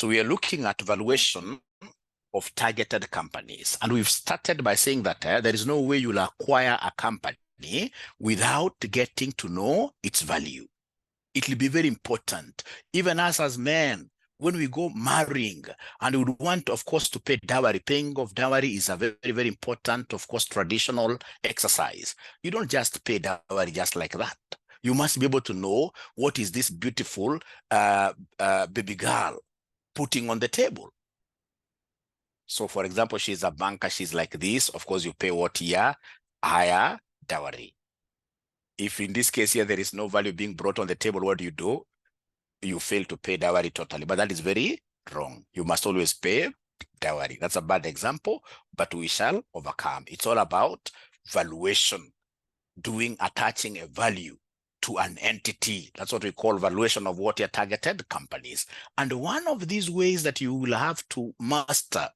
So we are looking at valuation of targeted companies. And we've started by saying that there is no way you'll acquire a company without getting to know its value. It will be very important. Even us as men, when we go marrying and we would want, of course, to pay dowry, paying of dowry is a very, very important, of course, traditional exercise. You don't just pay dowry just like that. You must be able to know what is this beautiful baby girl putting on the table. So, for example, she's a banker, she's like this. Of course, you pay what year? Higher dowry. If in this case here, there is no value being brought on the table, what do? You fail to pay dowry totally. But that is very wrong. You must always pay dowry. That's a bad example, but we shall overcome. It's all about valuation, attaching a value to an entity. That's what we call valuation of what your targeted companies. And one of these ways that you will have to master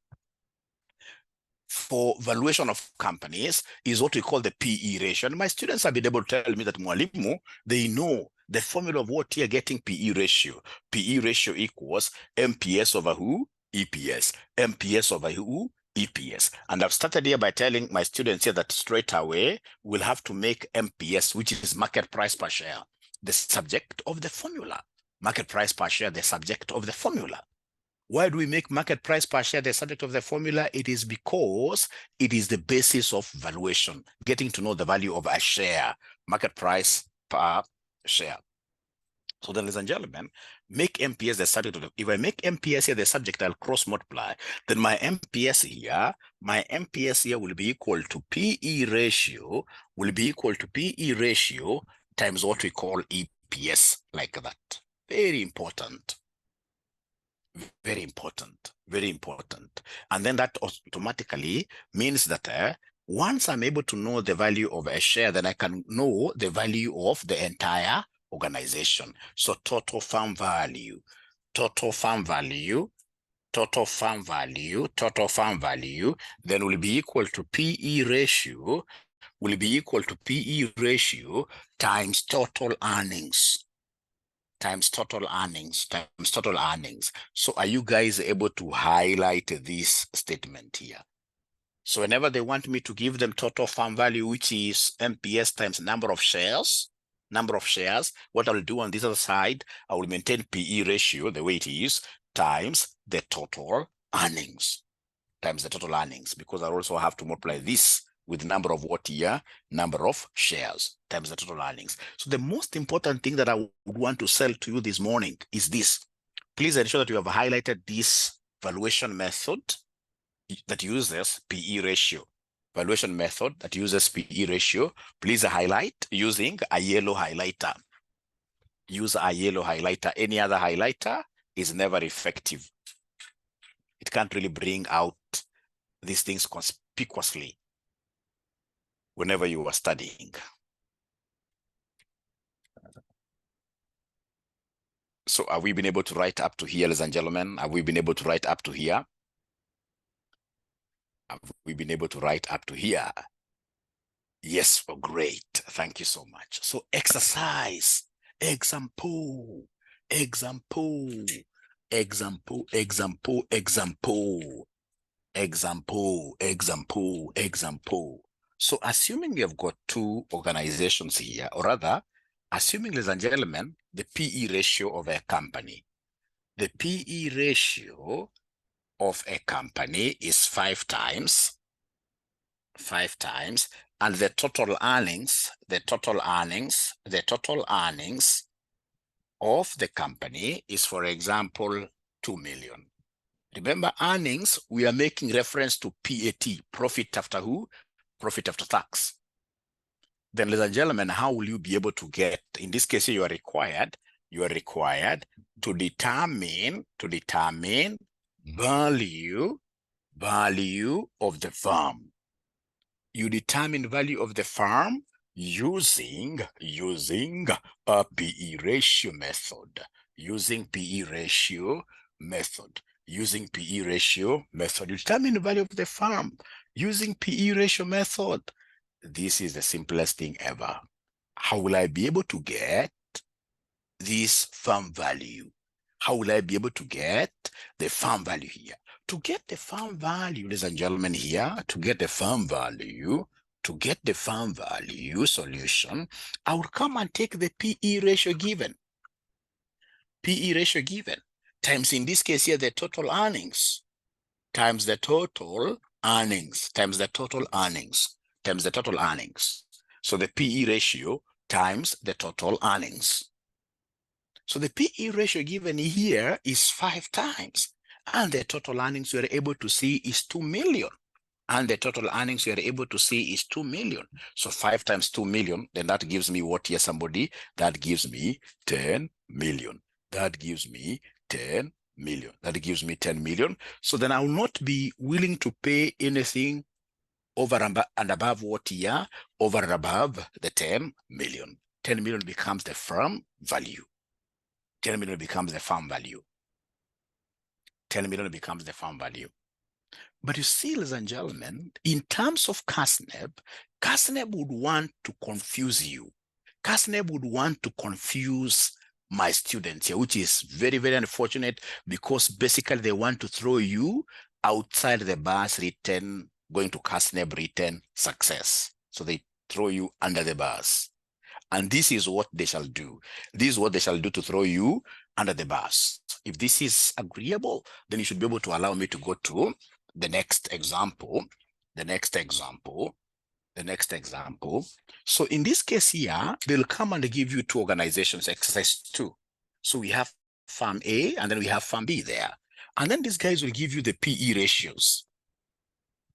for valuation of companies is what we call the PE ratio. And my students have been able to tell me that Mwalimu, they know the formula of what you're getting PE ratio. PE ratio equals MPS over who? EPS. MPS over who? EPS. And I've started here by telling my students here that straight away we'll have to make MPS, which is market price per share, the subject of the formula. Market price per share, the subject of the formula. Why do we make market price per share the subject of the formula? It is because it is the basis of valuation, getting to know the value of a share, market price per share. So then, ladies and gentlemen, make MPS the subject of the, if I make MPS here the subject, I'll cross multiply. Then my MPS here will be equal to PE ratio, times what we call EPS, like that. Very important. Very important, very important. And then that automatically means that once I'm able to know the value of a share, then I can know the value of the entire organization. So total firm value, then will be equal to PE ratio, times total earnings. So are you guys able to highlight this statement here? So whenever they want me to give them total firm value, which is MPS times number of shares, what I'll do on this other side, I will maintain PE ratio the way it is, times the total earnings, because I also have to multiply this with number of what year? Number of shares times the total earnings. So the most important thing that I would want to sell to you this morning is this. Please ensure that you have highlighted this valuation method that uses PE ratio. Valuation method that uses PE ratio. Please highlight using a yellow highlighter. Use a yellow highlighter. Any other highlighter is never effective. It can't really bring out these things conspicuously whenever you are studying. So have we been able to write up to here, ladies and gentlemen? Have we been able to write up to here? Yes, oh, great. Thank you so much. So exercise, example. So assuming you have got two organizations here, or rather, assuming, ladies and gentlemen, the PE ratio of a company. The PE ratio of a company is 5 times, and the total earnings of the company is, for example, 2 million. Remember, earnings, we are making reference to PAT, profit after who? Profit after tax. Then, ladies and gentlemen, how will you be able to get, in this case, you are required to determine value of the firm. You determine value of the firm using a PE ratio method. You determine the value of the firm using PE ratio method. This is the simplest thing ever. How will I be able to get this firm value? How will I be able to get the farm value here? To get the farm value, ladies and gentlemen, here, to get the farm value, solution, I will come and take the PE ratio given. PE ratio given times, in this case here, the total earnings times the total earnings times the total earnings times the total earnings. So the PE ratio times the total earnings. So the PE ratio given here is 5 times, and the total earnings we are able to see is 2 million. And the total earnings we are able to see is 2 million. So 5 times 2 million, then that gives me what here, somebody? That gives me 10 million. That gives me 10 million. That gives me 10 million. So then I will not be willing to pay anything over and above what here, over and above the 10 million. 10 million becomes the firm value. 10 million becomes the farm value. 10 million becomes the farm value. But you see, ladies and gentlemen, in terms of CASNEB would want to confuse you. CASNEB would want to confuse my students here, which is very, very unfortunate, because basically they want to throw you outside the bus written, going to CASNEB written success. So they throw you under the bus. And this is what they shall do. This is what they shall do to throw you under the bus. If this is agreeable, then you should be able to allow me to go to the next example. So in this case here, they'll come and give you 2 organizations, exercise 2. So we have farm A and then we have farm B there. And then these guys will give you the PE ratios.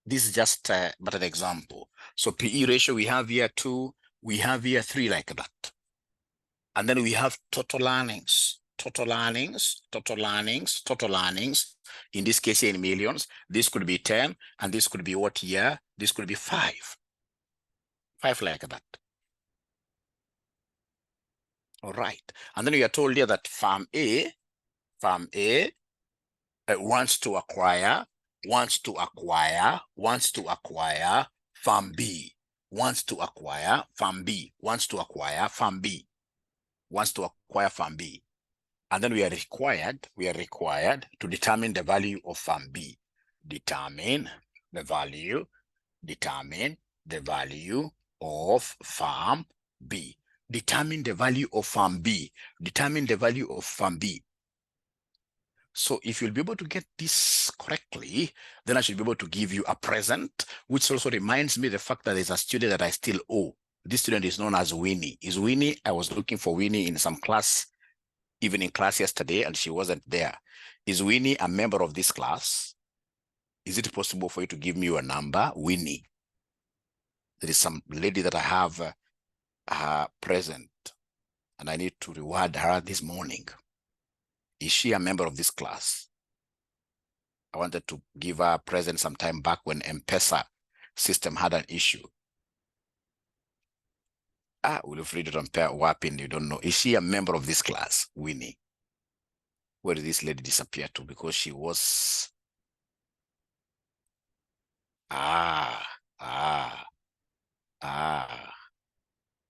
This is just but an example. So PE ratio, we have here 2, we have here 3, like that. And then we have total earnings. In this case here in millions, this could be 10, and this could be what here? This could be 5. 5 like that. All right. And then we are told here that farm A wants to acquire farm B, wants to acquire farm B. And then we are required to determine the value of farm B. Determine the value of farm B. Determine the value of farm B. So if you'll be able to get this correctly, then I should be able to give you a present, which also reminds me the fact that there's a student that I still owe. This student is known as Winnie. Is Winnie? I was looking for Winnie in some class, evening class yesterday, and she wasn't there. Is Winnie a member of this class? Is it possible for you to give me your number, Winnie? There is some lady that I have present, and I need to reward her this morning. Is she a member of this class? I wanted to give her a present some time back when M-Pesa system had an issue. Wilfried Wapping, you don't know. Is she a member of this class, Winnie? Where did this lady disappear to? Because she was...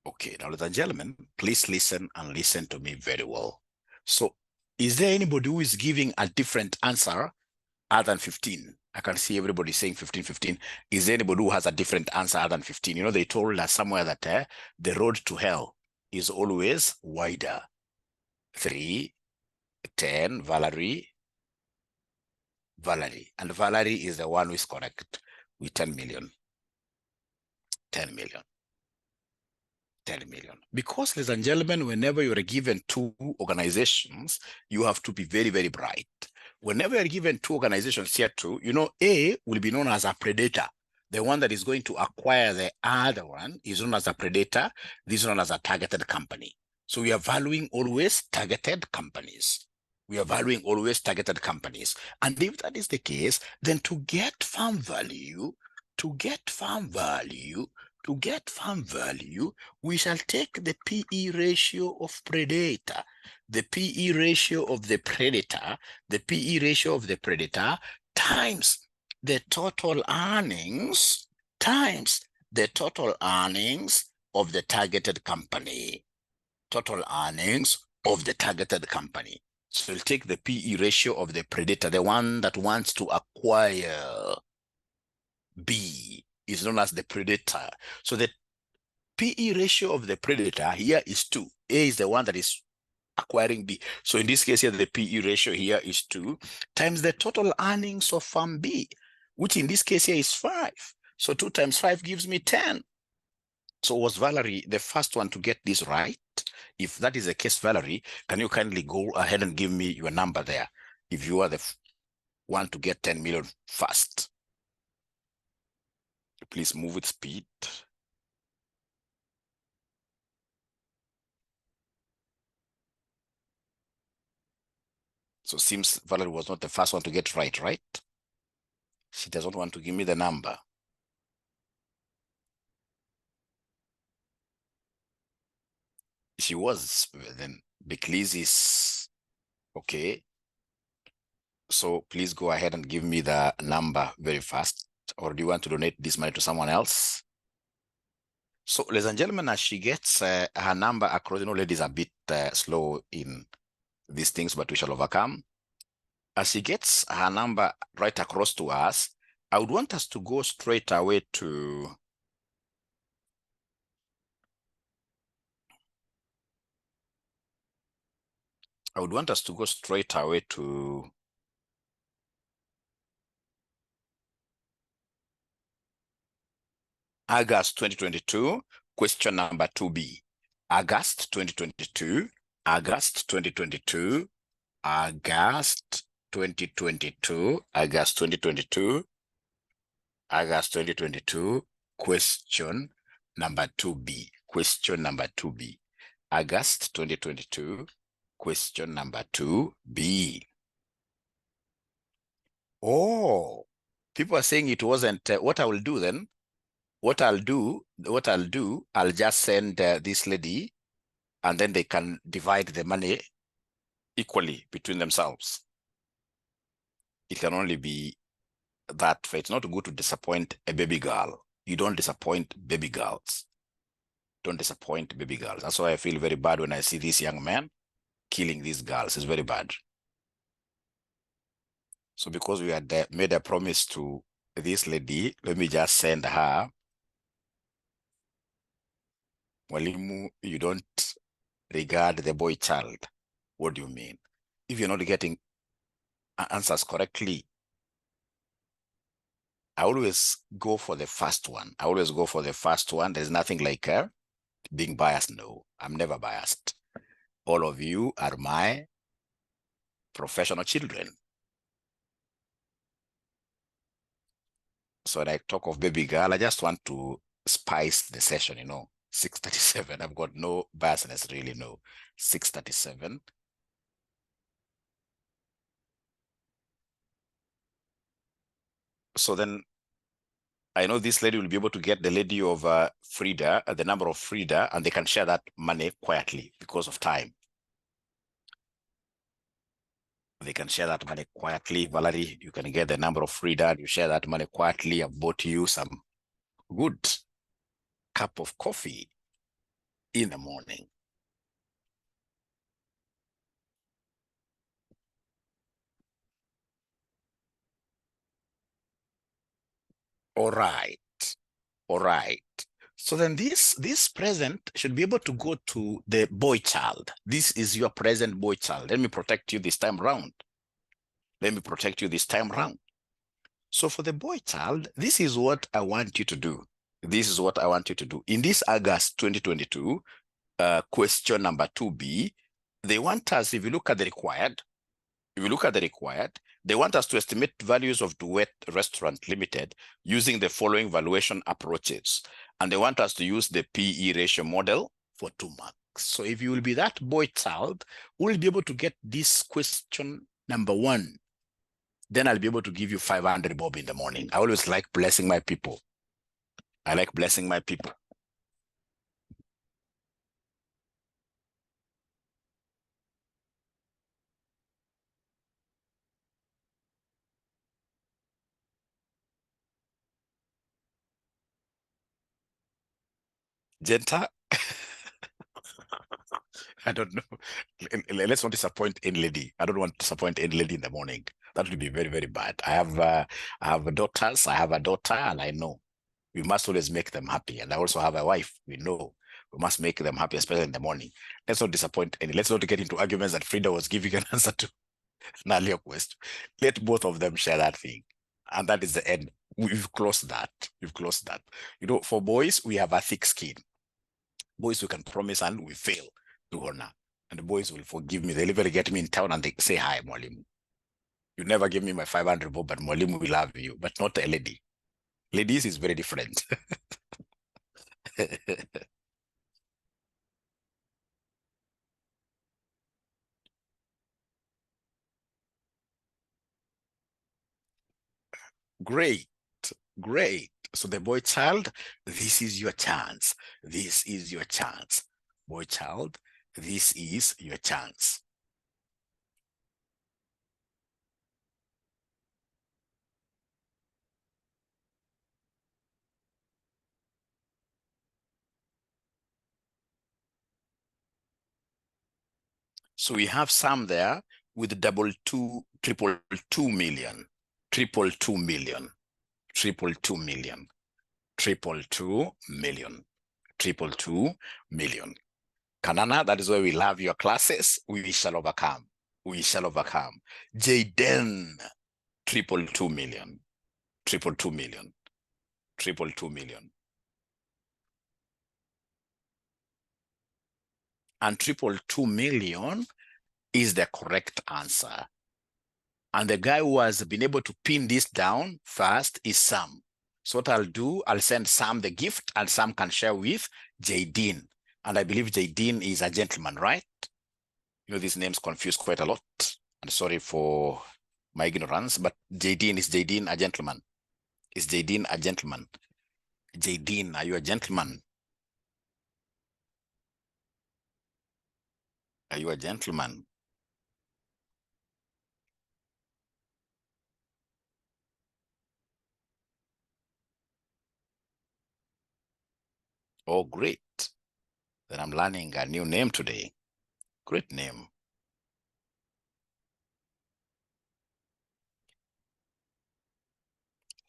Okay, now, ladies and gentlemen, please listen and listen to me very well. So, is there anybody who is giving a different answer other than 15? I can see everybody saying 15, 15. Is there anybody who has a different answer other than 15? You know, they told us somewhere that the road to hell is always wider. 3, 10, Valerie. And Valerie is the one who is correct with 10 million. 10 million. 10 million. Because, ladies and gentlemen, whenever you are given 2 organizations, you have to be very, very bright. Whenever you're given 2 organizations here too, you know, A will be known as a predator. The one that is going to acquire the other one is known as a predator. This is known as a targeted company. So we are valuing always targeted companies. And if that is the case, then to get farm value, we shall take the PE ratio of predator, the PE ratio of the predator times the total earnings of the targeted company. So you'll take the PE ratio of the predator, the one that wants to acquire B is known as the predator. So the PE ratio of the predator here is 2. A is the one that is acquiring B. So in this case here, the PE ratio here is 2 times the total earnings of farm B, which in this case here is 5. So 2 times 5 gives me 10. So was Valerie the first one to get this right? If that is the case, Valerie, can you kindly go ahead and give me your number there? If you are the one to get 10 million first. Please move with speed. So seems Valerie was not the first one to get right? She doesn't want to give me the number. She was, then Beckley's is okay. So please go ahead and give me the number very fast. Or do you want to donate this money to someone else? So, ladies and gentlemen, as she gets her number across, ladies are a bit slow in these things, but we shall overcome. As she gets her number right across to us, I would want us to go straight away to August 2022, question number 2B. August 2022, August 2022, August 2022, August 2022, August 2022, question number 2B, question number 2B, August 2022, question number 2B. Oh, people are saying it wasn't. What I will do then, I'll just send this lady and then they can divide the money equally between themselves. It can only be that it's not good to disappoint a baby girl. You don't disappoint baby girls. Don't disappoint baby girls. That's why I feel very bad when I see this young man killing these girls. It's very bad. So because we had made a promise to this lady, let me just send her. Walimu, you don't regard the boy child. What do you mean? If you're not getting answers correctly, I always go for the first one. I always go for the first one. There's nothing like being biased. No, I'm never biased. All of you are my professional children. So when I talk of baby girl, I just want to spice the session, 6:37. I've got no biasness, really, no. 6:37. So then I know this lady will be able to get the lady of Frida, the number of Frida, and they can share that money quietly because of time. They can share that money quietly. Valerie, you can get the number of Frida, you share that money quietly. I've bought you some good cup of coffee in the morning. All right. All right. So then this present should be able to go to the boy child. This is your present boy child. Let me protect you this time round. Let me protect you this time round. So for the boy child, this is what I want you to do. This is what I want you to do. In this August 2022, question number 2B, they want us, if you look at the required, they want us to estimate values of Duet Restaurant Limited using the following valuation approaches. And they want us to use the PE ratio model for 2 marks. So if you will be that boy child, we'll be able to get this question number 1. Then I'll be able to give you 500 bob in the morning. I always like blessing my people. I like blessing my people. Genta, I don't know. Let's not disappoint any lady. I don't want to disappoint any lady in the morning. That would be very, very bad. I have daughters. I have a daughter, and I know we must always make them happy. And I also have a wife. We know we must make them happy, especially in the morning. Let's not disappoint any. Let's not get into arguments that Frida was giving an answer to an earlier question. Let both of them share that thing. And that is the end. We've closed that. We've closed that. You know, for boys, we have a thick skin. Boys, we can promise and we fail to honor. And the boys will forgive me. They'll even get me in town and they say, hi, Mwalimu. You never give me my 500 bob, but Mwalimu will love you, but not a lady. Ladies is very different. Great, great. So the boy child, this is your chance. This is your chance. Boy child, this is your chance. So we have some there with triple two million, triple 2 million, triple 2 million, triple 2 million, triple 2 million. Kanana, that is why we love your classes. We shall overcome. We shall overcome. Jaden, triple 2 million, triple 2 million, triple 2 million. And triple 2 million is the correct answer. And the guy who has been able to pin this down first is Sam. So what I'll do, I'll send Sam the gift and Sam can share with Jaden. And I believe Jaden is a gentleman, right? You know, these names confuse quite a lot. And sorry for my ignorance, but Jaden, is Jaden a gentleman? Is Jaden a gentleman? Jaden, are you a gentleman? Are you a gentleman? Oh, great. Then I'm learning a new name today. Great name.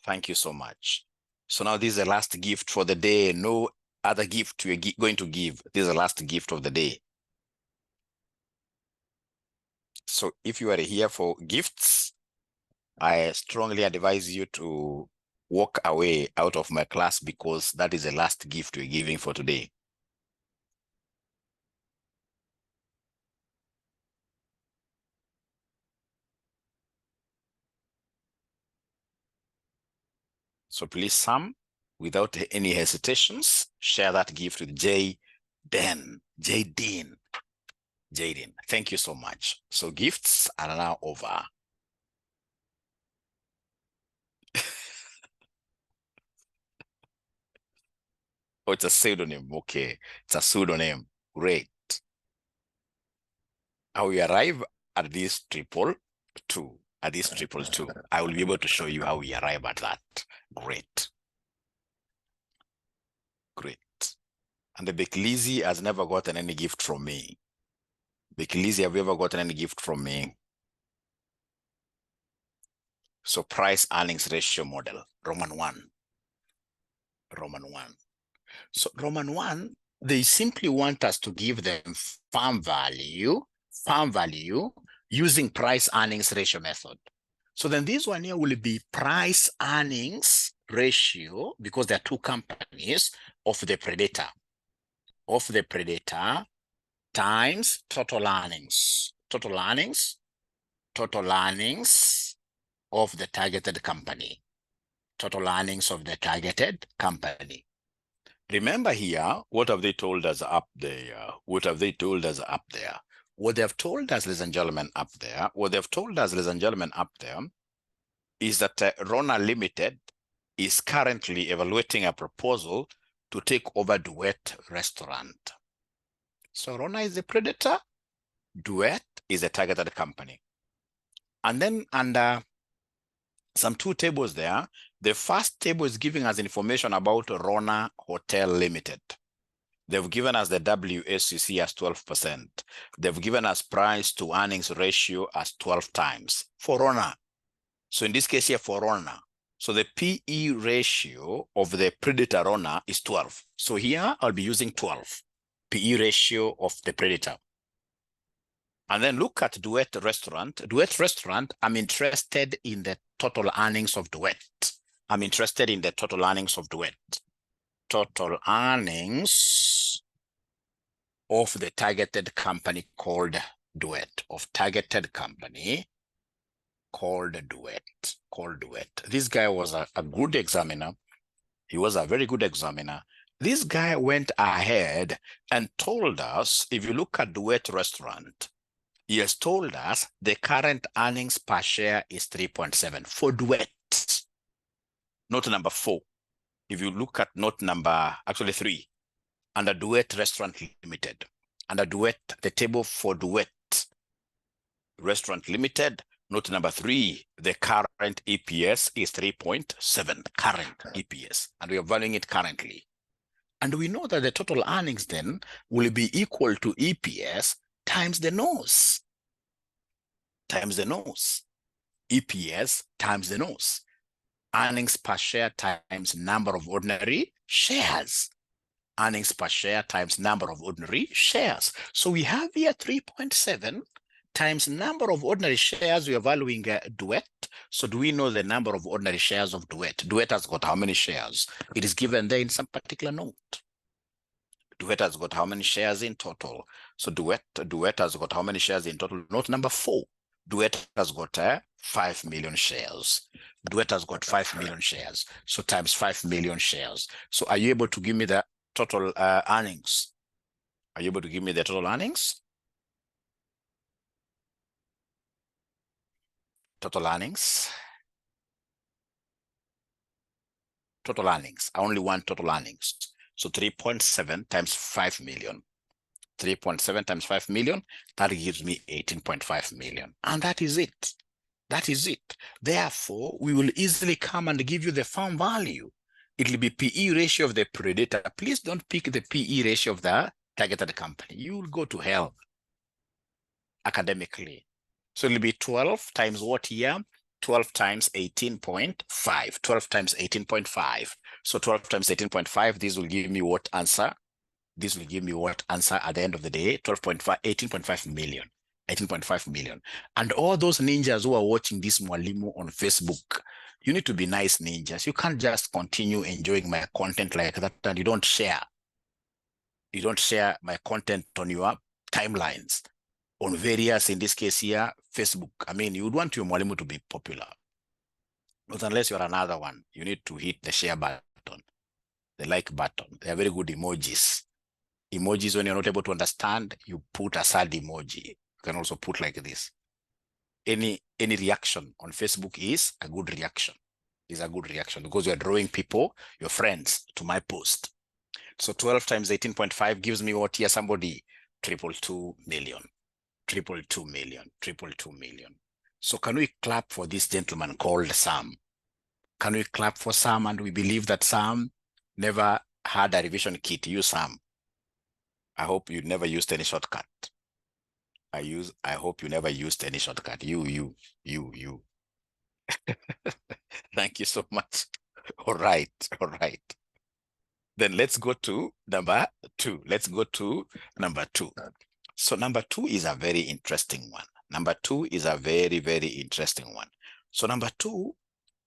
Thank you so much. So now this is the last gift for the day. No other gift we're going to give. This is the last gift of the day. So if you are here for gifts, I strongly advise you to walk away out of my class because that is the last gift we're giving for today. So please, Sam, without any hesitations, share that gift with Jaden. Thank you so much. So gifts are now over. Oh, it's a pseudonym. Okay. It's a pseudonym. Great. How we arrive at this triple two. At this triple two. I will be able to show you how we arrive at that. Great. Great. And the Beklizi has never gotten any gift from me. Beklizi, have you ever gotten any gift from me? So price earnings ratio model, Roman 1. Roman 1. So Roman 1, they simply want us to give them farm value using price earnings ratio method. So then this one here will be price earnings ratio because there are two companies of the predator times total earnings of the targeted company. Total earnings of the targeted company. Remember here, what have they told us up there? What have they told us up there? What they have told us, ladies and gentlemen, up there, is that Rona Limited is currently evaluating a proposal to take over Duet Restaurant. So Rona is the predator, Duet is a targeted company. And then under some two tables there, the first table is giving us information about Rona Hotel Limited. They've given us the WACC as 12%. They've given us price to earnings ratio as 12 times for owner. So in this case here for owner, so the PE ratio of the predator owner is 12. So here I'll be using 12, PE ratio of the predator. And then look at Duet Restaurant. Duet Restaurant, I'm interested in the total earnings of Duet. I'm interested in the total earnings of Duet. Total earnings of the targeted company called Duet, of targeted company called Duet. This guy was a good examiner. He was a very good examiner. This guy went ahead and told us, if you look at Duet Restaurant, he has told us the current earnings per share is 3.7 for Duet. Note number 4. If you look at note number, actually 3, under Duet Restaurant Limited, under Duet, the table for Duet Restaurant Limited, note number 3, the current EPS is 3.7, current EPS, and we are valuing it currently. And we know that the total earnings then will be equal to EPS times the nose, EPS times the nose. Earnings per share times number of ordinary shares. Earnings per share times number of ordinary shares. So we have here 3.7 times number of ordinary shares. We are valuing Duet. So do we know the number of ordinary shares of Duet? Duet has got how many shares? It is given there in some particular note. Duet has got how many shares in total? So Duet has got how many shares in total? Note number 4. Duet has got 5 million shares. Duet has got 5 million shares. So times 5 million shares. So are you able to give me the total earnings? Are you able to give me the total earnings? Total earnings. Total earnings. I only want total earnings. So 3.7 times 5 million. 3.7 times 5 million, that gives me 18.5 million. And that is it. That is it. Therefore, we will easily come and give you the farm value. It will be PE ratio of the predator. Please don't pick the PE ratio of the targeted company. You will go to hell academically. So it will be 12 times what here? 12 times 18.5. 12 times 18.5. So 12 times 18.5, this will give me what answer? This will give me what answer at the end of the day? 18.5 million. 18.5 million. And all those ninjas who are watching this Mwalimu on Facebook, you need to be nice ninjas. You can't just continue enjoying my content like that and you don't share. You don't share my content on your timelines, on various, in this case here, Facebook. I mean, you would want your Mwalimu to be popular. Not unless you're another one. You need to hit the share button, the like button. They are very good emojis. Emojis, when you're not able to understand, you put a sad emoji. You can also put like this. Any reaction on Facebook is a good reaction. Is a good reaction because you're drawing people, your friends, to my post. So 12 times 18.5 gives me what here? Somebody 222 million. 222 million. 222 million. So can we clap for this gentleman called Sam? Can we clap for Sam? And we believe that Sam never had a revision kit. You, Sam. I hope you never used any shortcut. I hope you never used any shortcut. You. Thank you so much. All right. Then let's go to number 2. Let's go to number 2. So number 2 is a very interesting one. Number 2 is a very, very interesting one. So number 2,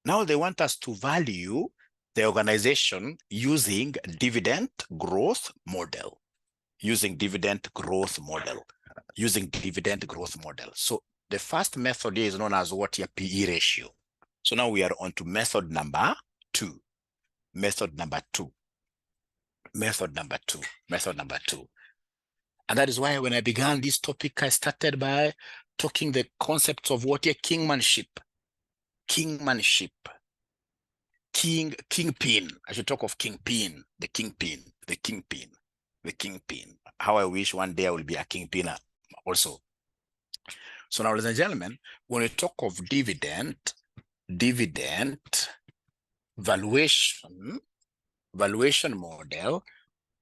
now they want us to value the organization using dividend growth model. Using dividend growth model. So the first method is known as what your PE ratio. So now we are on to method number 2. Method number 2. And that is why when I began this topic, I started by talking the concepts of what a kingmanship. Kingpin. I should talk of kingpin, the kingpin. How I wish one day I will be a kingpin also. So now, ladies and gentlemen, when we talk of dividend valuation model,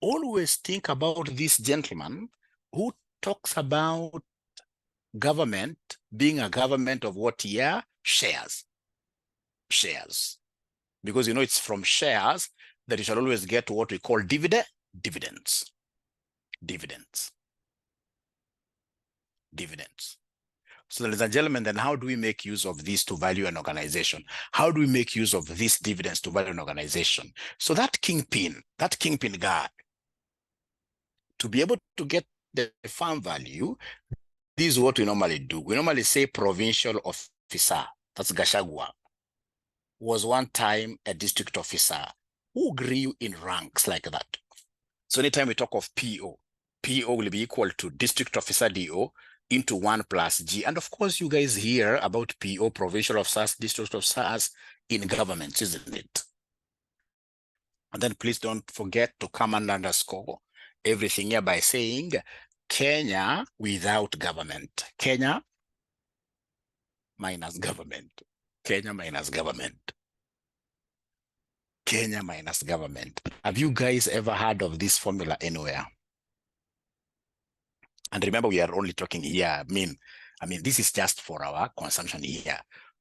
always think about this gentleman who talks about government being a government of what here? Shares. Shares. Because it's from shares that you shall always get what we call dividends. Dividends. Dividends. So, ladies and gentlemen, then how do we make use of this to value an organization? How do we make use of these dividends to value an organization? So that kingpin guy, to be able to get the farm value, this is what we normally do. We normally say provincial officer, that's Gashagwa, was one time a district officer who grew in ranks like that. So anytime we talk of PO, PO will be equal to district officer DO into 1 plus G. And of course, you guys hear about PO, provincial officers, district officers in governments, isn't it? And then please don't forget to come and underscore everything here by saying Kenya without government. Kenya minus government. Kenya minus government. Kenya minus government. Have you guys ever heard of this formula anywhere? And remember, we are only talking here. I mean, this is just for our consumption here,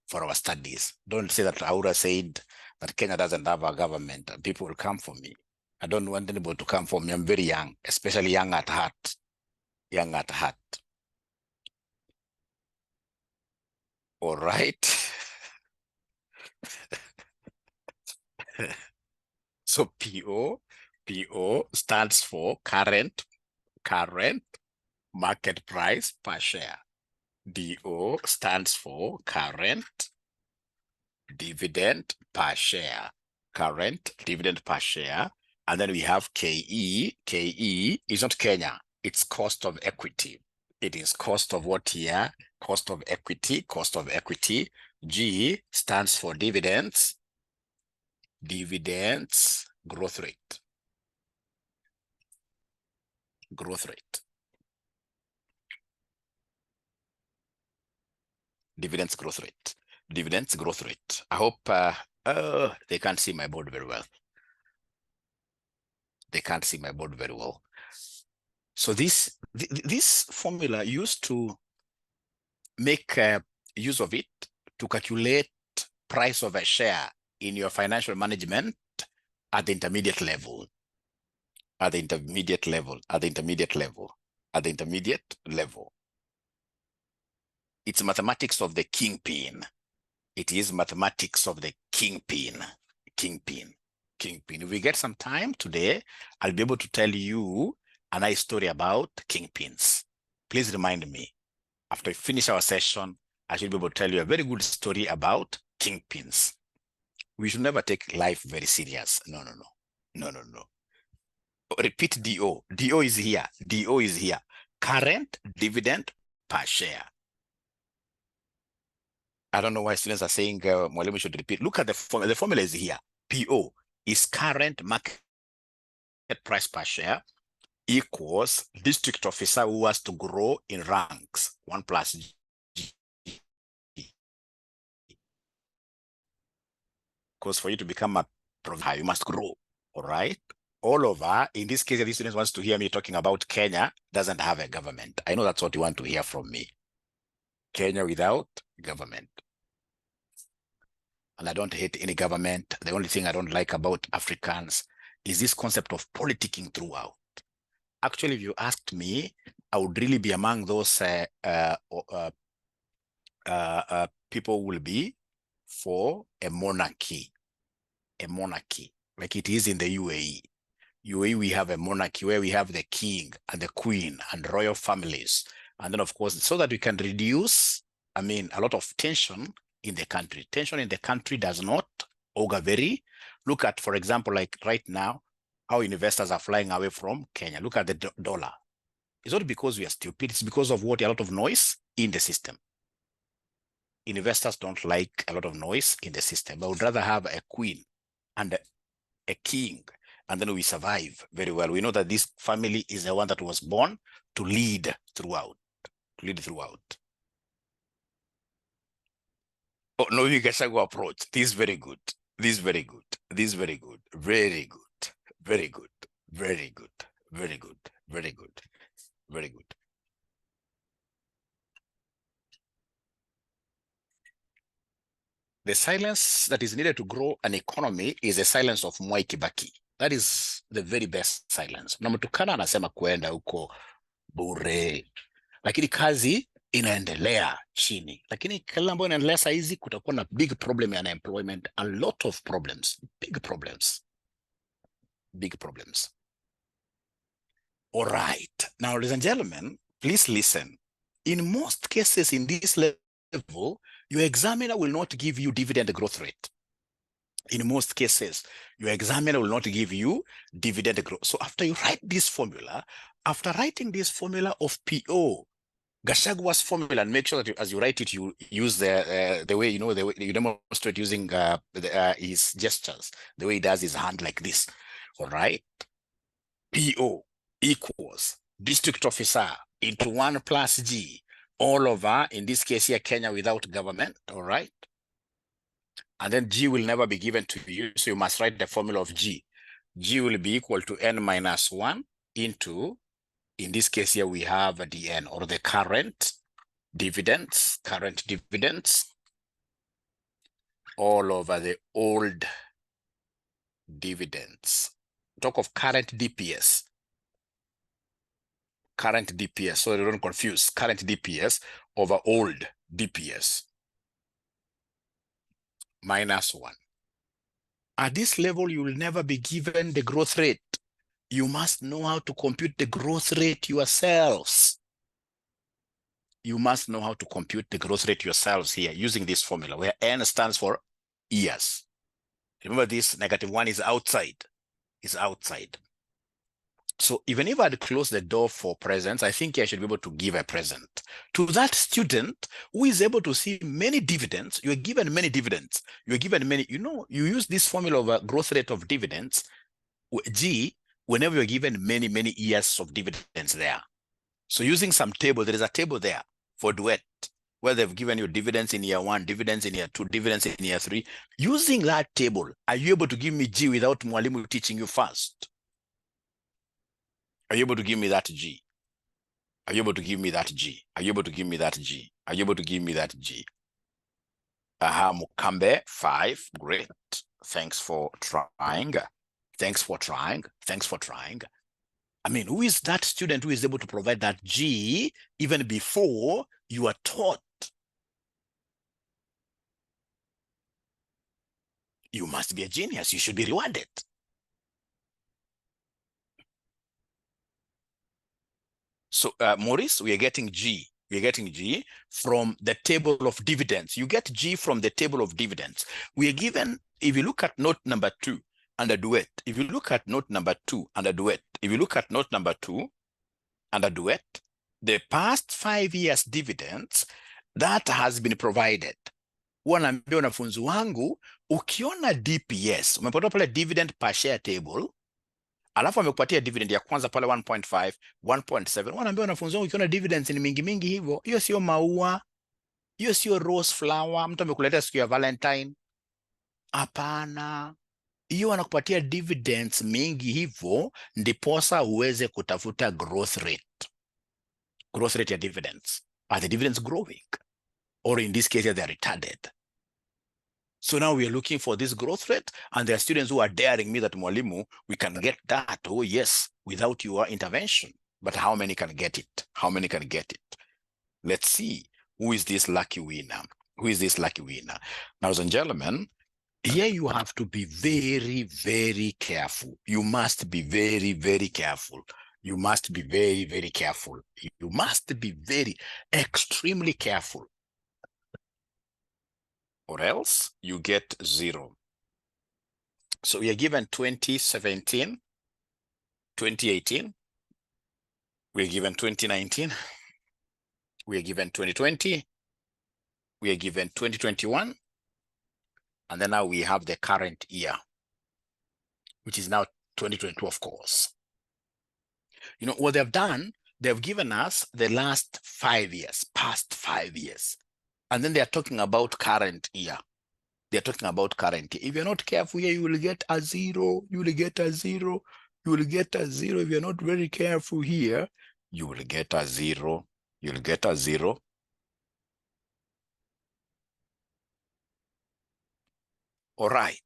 for our studies. Don't say that Aura said that Kenya doesn't have a government. People will come for me. I don't want anybody to come for me. I'm very young, especially young at heart. Young at heart. All right. So PO stands for current market price per share. DO stands for current dividend per share. Current dividend per share. And then we have KE. KE is not Kenya. It's cost of equity. It is cost of what here? Cost of equity, cost of equity. G stands for dividends. Dividends growth rate. Growth rate. Dividends growth rate. Dividends growth rate. I hope they can't see my board very well. They can't see my board very well. So this formula used to make use of it to calculate price of a share in your financial management at the intermediate level. At the intermediate level. At the intermediate level. At the intermediate level. It's mathematics of the kingpin. It is mathematics of the kingpin. Kingpin. Kingpin. If we get some time today, I'll be able to tell you a nice story about kingpins. Please remind me. After we finish our session, I should be able to tell you a very good story about kingpins. We should never take life very serious. No. Repeat DO. DO is here. DO is here. Current dividend per share. I don't know why students are saying Mwalimu should repeat. Look at the formula. The formula is here. PO is current market price per share equals district officer who has to grow in ranks, 1 plus G. Because for you to become a provider, you must grow, all right? All over, in this case, these students wants to hear me talking about Kenya doesn't have a government. I know that's what you want to hear from me. Kenya without government. And I don't hate any government. The only thing I don't like about Africans is this concept of politicking throughout. Actually, if you asked me, I would really be among those people who will be for a monarchy, like it is in the UAE. UAE, we have a monarchy where we have the king and the queen and royal families. And then, of course, so that we can reduce, a lot of tension in the country. Tension in the country does not augur very. Look at, for example, like right now, how investors are flying away from Kenya. Look at the dollar. It's not because we are stupid. It's because of what? A lot of noise in the system. Investors don't like a lot of noise in the system. I would rather have a queen and a king, and then we survive very well. We know that this family is the one that was born to lead throughout. To lead throughout. Oh, no, you guys go approach. This is very good. This is very good. This is very good. Very good. Very good. Very good. Very good. Very good. Very good. The silence that is needed to grow an economy is the silence of Mwai Kibaki. That is the very best silence. Na mtukana anasema kuenda huko bure, lakini kazi inaendelea chini, lakini kila ambayo inaendelea saa hizi kutakuwa na big problem ya unemployment, a lot of problems, big problems, big problems. All right, now ladies and gentlemen, please listen. In most cases in this level, your examiner will not give you dividend growth rate. In most cases, your examiner will not give you dividend growth. So after you write this formula, after writing this formula of PO, Gashagua's formula, and make sure that as you write it, you use the way, you know, the way you demonstrate using his gestures, the way he does his hand like this. All right. PO equals district officer into 1 plus G all over, in this case here, Kenya without government. All right. And then G will never be given to you. So you must write the formula of G. G will be equal to N minus 1 into, in this case here, we have the N, or the current dividends, all over the old dividends. Talk of current DPS. So you don't confuse, current DPS over old DPS. Minus 1. At this level, you will never be given the growth rate. You must know how to compute the growth rate yourselves. You must know how to compute the growth rate yourselves here using this formula where N stands for years. Remember this, -1 is outside. So even if I'd close the door for presents, I think I should be able to give a present to that student who is able to see many dividends. You're given many dividends. You're given many, you know, you use this formula of a growth rate of dividends, G, whenever you're given many, many years of dividends there. So using some table, there is a table there for duet, where they've given you dividends in year 1, dividends in year 2, dividends in year 3. Using that table, are you able to give me G without Mwalimu teaching you first? Are you able to give me that G? Are you able to give me that G? Are you able to give me that G? Are you able to give me that G? Mukambe, 5, great. Thanks for trying. Thanks for trying. I mean, who is that student who is able to provide that G even before you are taught? You must be a genius. You should be rewarded. So, Maurice, we are getting G. We are getting G from the table of dividends. You get G from the table of dividends. We are given, if you look at note number 2 under duet, if you look at note number 2 under duet, if you look at note number 2 under duet, the past 5 years dividends that has been provided. Wanaambia wanafunzi wangu, ukiona DPS, umepata pale dividend per share table, alafu amekupatia dividend ya kwanza pale 1.5, 1.7. Wanaambia wanafunzi wangu, ukiona dividends ni mingi mingi hivyo, hiyo sio maua, hiyo sio rose flower, mtu amekuletea siku ya Valentine. Hapana. Hiyo anakupatia dividends mingi hivyo, ndiposa uweze kutafuta growth rate. Growth rate ya dividends. Are the dividends growing? Or in this case, they are retarded. So now we are looking for this growth rate, and there are students who are daring me that, Mwalimu, we can get that. Oh yes, without your intervention. But how many can get it? How many can get it? Let's see. Who is this lucky winner? Who is this lucky winner? Now, ladies and gentlemen, here you have to be very, very careful. You must be very, very careful. You must be very, very careful. You must be very, extremely careful. Or else you get 0. So we are given 2017, 2018. We are given 2019. We are given 2020. We are given 2021. And then now we have the current year, which is now 2022, of course. You know, what they've done, they've given us the last 5 years, past 5 years. And then they're talking about current year. They're talking about current year. If you're not careful here, you will get a 0. You will get a 0. You will get a 0. If you're not very careful here, you will get a 0. You'll get a 0. All right.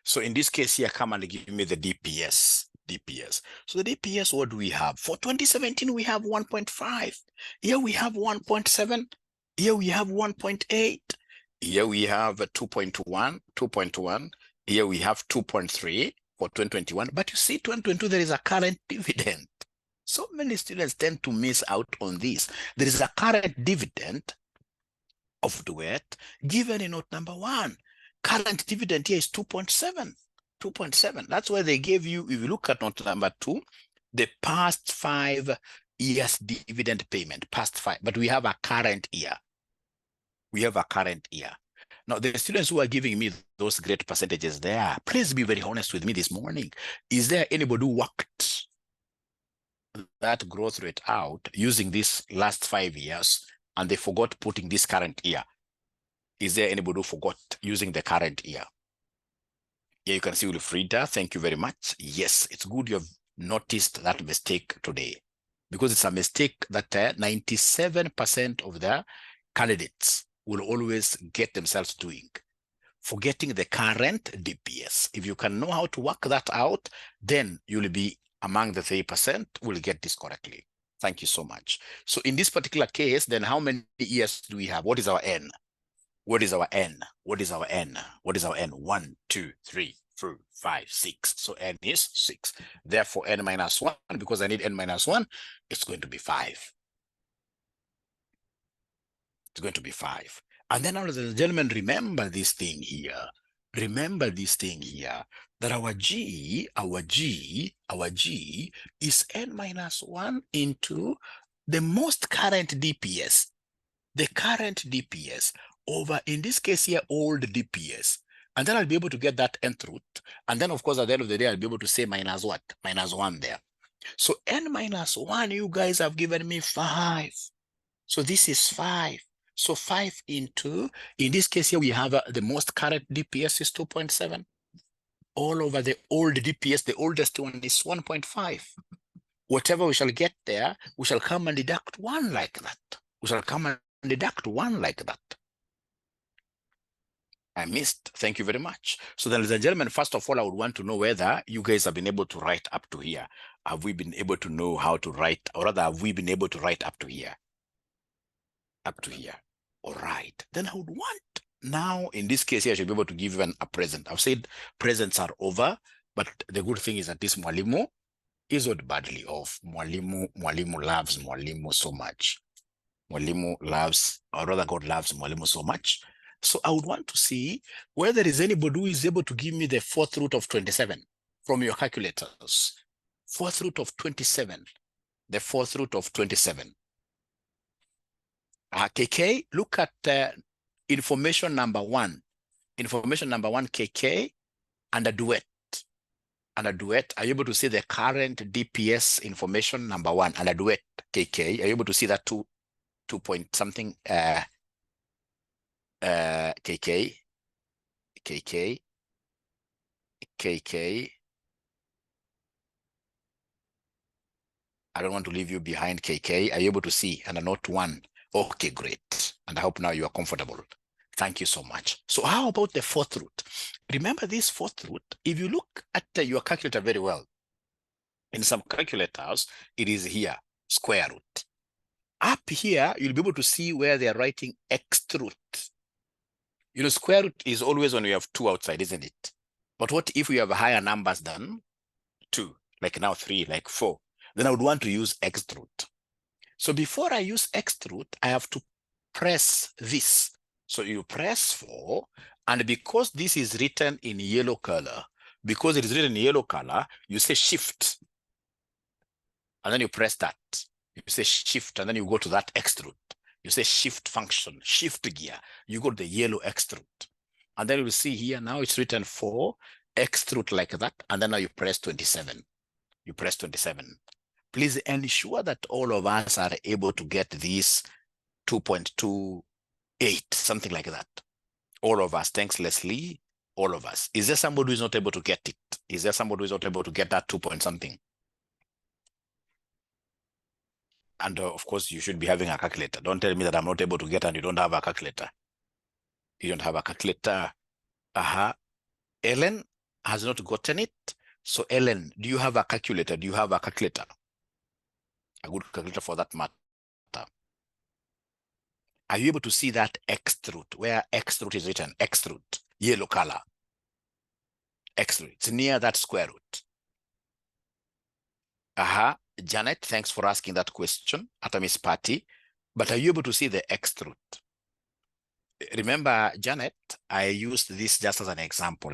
So in this case here, come and give me the DPS. DPS. So the DPS, what do we have? For 2017, we have 1.5. Here we have 1.7. Here we have 1.8. Here we have 2.1, 2.1. Here we have 2.3 for 2021. But you see, 2022, there is a current dividend. So many students tend to miss out on this. There is a current dividend of duet given in note number 1. Current dividend here is 2.7. 2.7. That's why they gave you, if you look at note number 2, the past 5 years dividend payment, past 5. But we have a current year. We have a current year. Now, the students who are giving me those great percentages there, please be very honest with me this morning. Is there anybody who worked that growth rate out using this last 5 years and they forgot putting this current year? Is there anybody who forgot using the current year? Here you can see Wilfrida, thank you very much. Yes, it's good you have noticed that mistake today, because it's a mistake that 97% of the candidates will always get themselves doing, forgetting the current DPS. If you can know how to work that out, then you'll be among the 3% will get this correctly. Thank you so much. So in this particular case, then how many years do we have? What is our N? What is our N? What is our N? What is our N? 1, 2, 3, 4, 5, 6. So N is 6. Therefore, N minus 1, because I need N minus 1, it's going to be 5. It's going to be 5. And then, ladies and gentlemen, remember this thing here. Remember this thing here, that our G is N minus 1 into the most current DPS. The current DPS over, in this case here, old DPS. And then I'll be able to get that nth root. And then, of course, at the end of the day, I'll be able to say minus what? Minus 1 there. So N minus 1, you guys have given me 5. So this is 5. So 5 into, in this case here, we have the most current DPS is 2.7. All over the old DPS, the oldest one is 1.5. Whatever we shall get there, we shall come and deduct 1 like that. We shall come and deduct 1 like that. I missed. Thank you very much. So then, ladies and gentlemen, first of all, I would want to know whether you guys have been able to write up to here. Have we been able to know how to write, or rather, have we been able to write up to here? Up to here. All right. Then I would want, now, in this case here, I should be able to give you a present. I've said presents are over, but the good thing is that this Mwalimu is not badly off. Mwalimu loves Mwalimu so much. Mwalimu loves, or rather God loves Mwalimu so much. So I would want to see whether there is anybody who is able to give me the 4th root of 27 from your calculators. 4th root of 27. The 4th root of 27. KK, look at information number 1. Information number 1, KK, and a duet. And a duet, are you able to see the current DPS information number 1 and a duet, KK? Are you able to see that 2 point something KK? I don't want to leave you behind, KK. Are you able to see? And a note 1. Okay, great. And I hope now you are comfortable. Thank you so much. So how about the 4th root? Remember this 4th root, if you look at your calculator very well, in some calculators, it is here, square root. Up here, you'll be able to see where they're writing xth root. You know, square root is always when we have 2 outside, isn't it? But what if we have higher numbers than 2, like now 3, like 4? Then I would want to use xth root. So before I use xth root, I have to press this. So you press 4, and because this is written in yellow color, because it is written in yellow color, you say shift. And then you press that. You say shift, and then you go to that xth root. You say shift function, shift gear. You go to the yellow xth root. And then you will see here, now it's written 4, xth root like that. And then now you press 27. You press 27. Please ensure that all of us are able to get this 2.28, something like that. All of us. Thanks, Leslie. All of us. Is there somebody who is not able to get it? Is there somebody who is not able to get that 2 point something? And of course, you should be having a calculator. Don't tell me that I'm not able to get and you don't have a calculator. You don't have a calculator. Ellen has not gotten it. So Ellen, do you have a calculator? Do you have a calculator? A good calculator for that matter. Are you able to see that X root? Where X root is written? X root, yellow color. X root, it's near that square root. Janet, thanks for asking that question at Miss Patty. But are you able to see the X root? Remember, Janet, I used this just as an example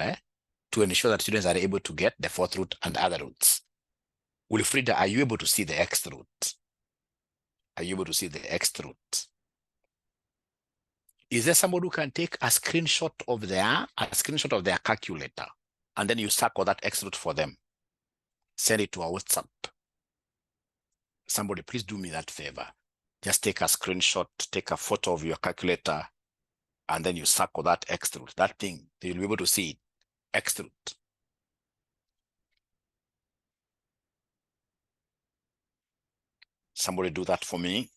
to ensure that students are able to get the fourth root and other roots. Wilfrida, are you able to see the X root? Are you able to see the X root? Is there somebody who can take a screenshot of their calculator, and then you circle that X root for them? Send it to our WhatsApp. Somebody, please do me that favor. Just take a screenshot, take a photo of your calculator, and then you circle that X root. That thing, you'll be able to see it. X root. Somebody do that for me.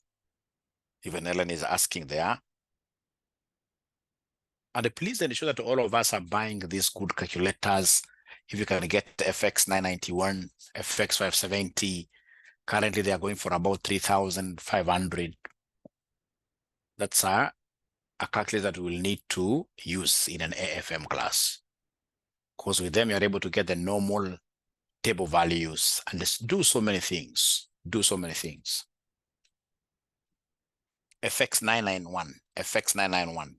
Even Ellen is asking there. And please ensure that all of us are buying these good calculators. If you can get FX 991, FX 570, currently they are going for about 3,500. That's a calculator that we'll need to use in an AFM class. Because with them, you're able to get the normal table values and just do so many things. FX 991, FX 991.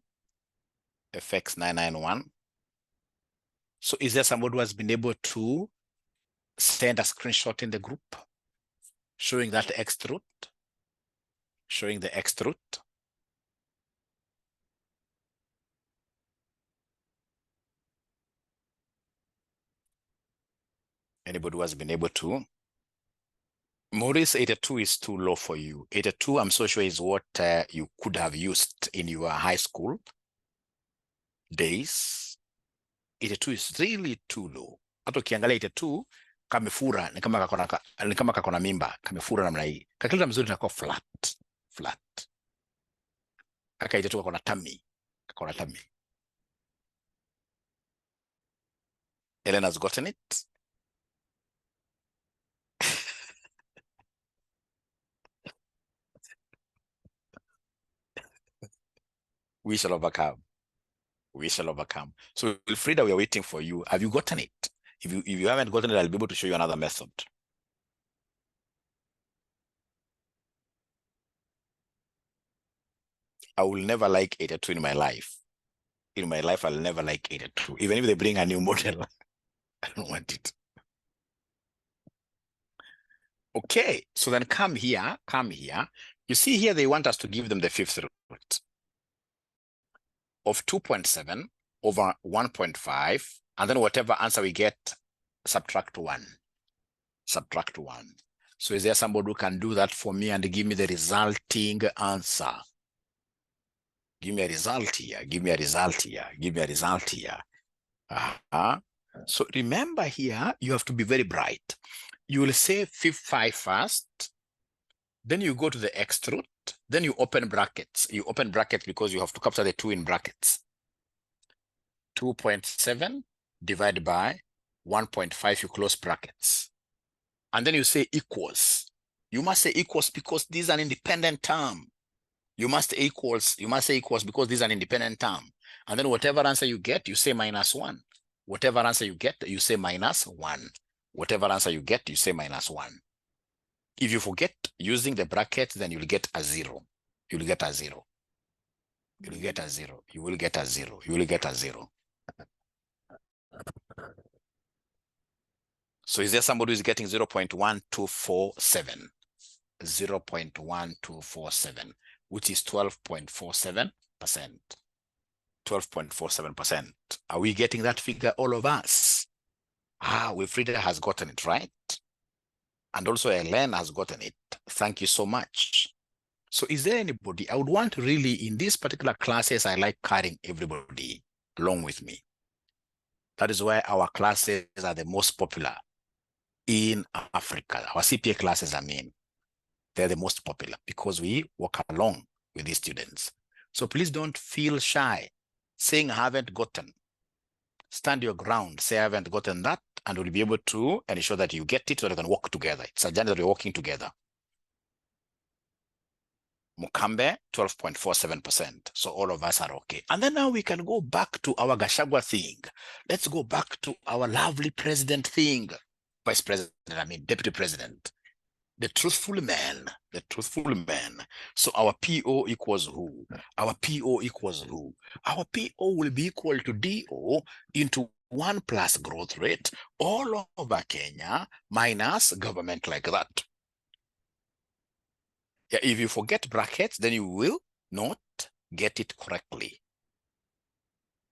FX 991. So is there somebody who has been able to send a screenshot in the group showing that X root? Showing the X root? Anybody who has been able to? Maurice, 82 is too low for you. 82, I'm so sure, is what you could have used in your high school days. 82 is really too low. Hata ukiangalia 82 kamefura ni kama kakona mimba, kamefura namna hii. Kakilita mzuri inakuwa flat. Kaka 82 kakona tummy. Elena's gotten it. We shall overcome. So, Wilfrida, we are waiting for you. Have you gotten it? If you haven't gotten it, I'll be able to show you another method. I will never like 82 in my life. In my life, I'll never like 82. Even if they bring a new model, I don't want it. Okay, so then come here. You see here, they want us to give them the fifth root of 2.7 over 1.5, and then whatever answer we get, subtract 1. So is there somebody who can do that for me and give me the resulting answer? Give me a result here. So remember here, you have to be very bright. You will say 5 first, then you go to the X root, then you open brackets. You open brackets because you have to capture the 2 in brackets. 2.7 divided by 1.5, you close brackets. And then you say equals. You must say equals because this is an independent term. You must say equals because this is an independent term. And then whatever answer you get, you say minus 1. Whatever answer you get, you say minus 1. Whatever answer you get, you say minus 1. If you forget using the brackets, then you'll get a 0. You will get a 0. So is there somebody who is getting 0.1247? 0.1247, which is 12.47%. 12.47%. Are we getting that figure, all of us? Wilfrida has gotten it, right? And also Ellen has gotten it. Thank you so much. So is there anybody, I would want really, in these particular classes, I like carrying everybody along with me. That is why our classes are the most popular in Africa. Our CPA classes, I mean, they're the most popular because we work along with these students. So please don't feel shy saying I haven't gotten. Stand your ground, say I haven't gotten that, and we'll be able to ensure that you get it so that we can work together. It's a journey that we're working together. Mukambe, 12.47%. So all of us are okay. And then now we can go back to our Gachagua thing. Let's go back to our lovely president thing. Vice president, I mean, deputy president. The truthful man, the truthful man. So our PO equals who? Our PO equals who? Our PO will be equal to DO into 1 plus growth rate all over Kenya minus government like that. Yeah, if you forget brackets, then you will not get it correctly.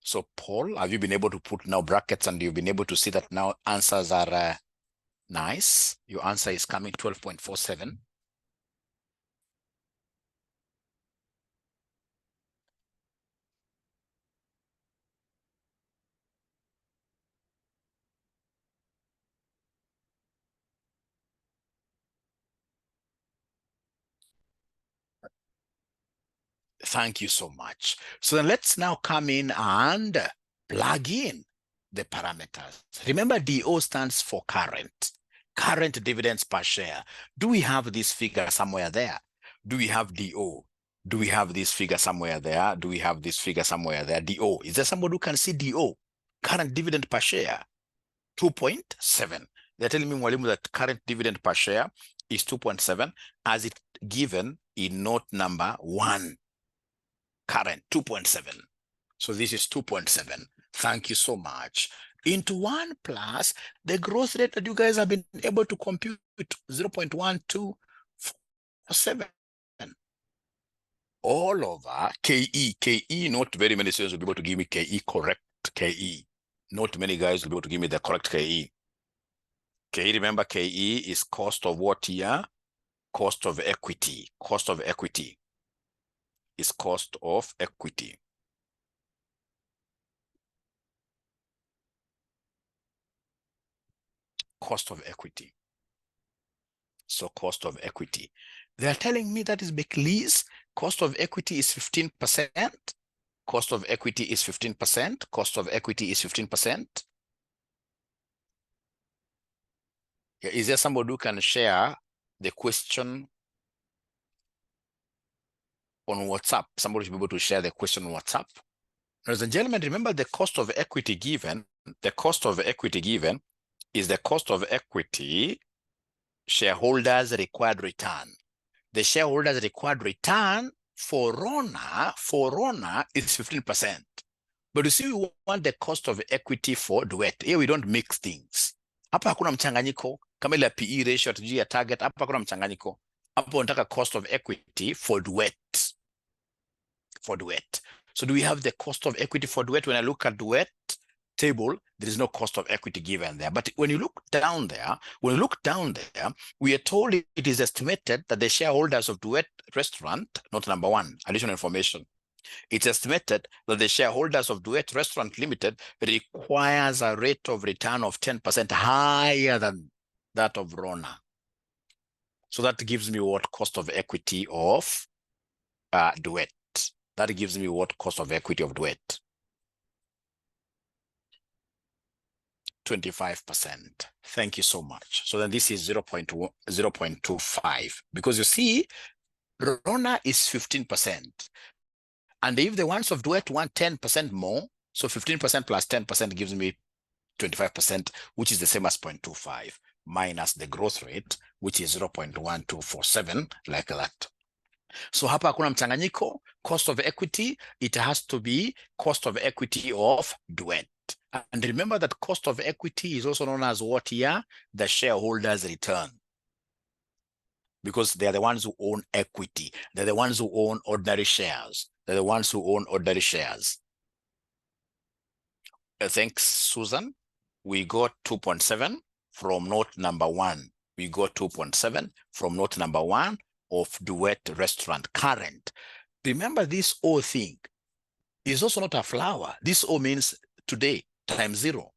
So Paul, have you been able to put now brackets and you've been able to see that now answers are nice? Your answer is coming 12.47. Thank you so much. So then let's now come in and plug in the parameters. Remember, DO stands for current dividends per share. Do we have this figure somewhere there? Do we have DO? Do we have this figure somewhere there? Do we have this figure somewhere there? DO. Is there somebody who can see DO? Current dividend per share, 2.7. They're telling me, Mwalimu, that current dividend per share is 2.7 as it given in note number 1. Current 2.7. So this is 2.7. Thank you so much. Into 1 plus the growth rate that you guys have been able to compute, 0.1247. All over KE. KE, not very many students will be able to give me KE, correct KE. Not many guys will be able to give me the correct KE. KE, remember KE is cost of what here? Cost of equity. Cost of equity is cost of equity. Cost of equity. So cost of equity. They're telling me that is because cost of equity is 15%. Cost of equity is 15%. Cost of equity is 15%. Is there somebody who can share the question on WhatsApp? Somebody should be able to share the question on WhatsApp. Ladies and gentlemen, remember the cost of equity given. The cost of equity given is the cost of equity shareholders required return. The shareholders required return for RONA is 15%. But you see, we want the cost of equity for duet. Here we don't mix things. Hapa hakuna mchanganyiko. Kama ile PE ratio tujui ya target, hapa hakuna mchanganyiko. Hapa unataka cost of equity for duet. For duet. So do we have the cost of equity for duet? When I look at duet table, there is no cost of equity given there. But when you look down there, we are told it is estimated that the shareholders of Duet Restaurant, not number 1, additional information. It's estimated that the shareholders of Duet Restaurant Limited requires a rate of return of 10% higher than that of RONA. So that gives me what cost of equity of Duet. That gives me what cost of equity of Duet. 25%. Thank you so much. So then this is 0.25 because you see, RONA is 15%. And if the ones of Duet want 10% more, so 15% plus 10% gives me 25%, which is the same as 0.25 minus the growth rate, which is 0.1247, like that. So hapa hakuna mchanganyiko. Cost of equity, it has to be cost of equity of Duet. And remember that cost of equity is also known as what here? The shareholders' return. Because they are the ones who own equity. They're the ones who own ordinary shares. They're the ones who own ordinary shares. Thanks, Susan. We got 2.7 from note number 1. We got 2.7 from note number 1 of Duet Restaurant current. Remember, this O thing is also not a flower. This O means today times 0.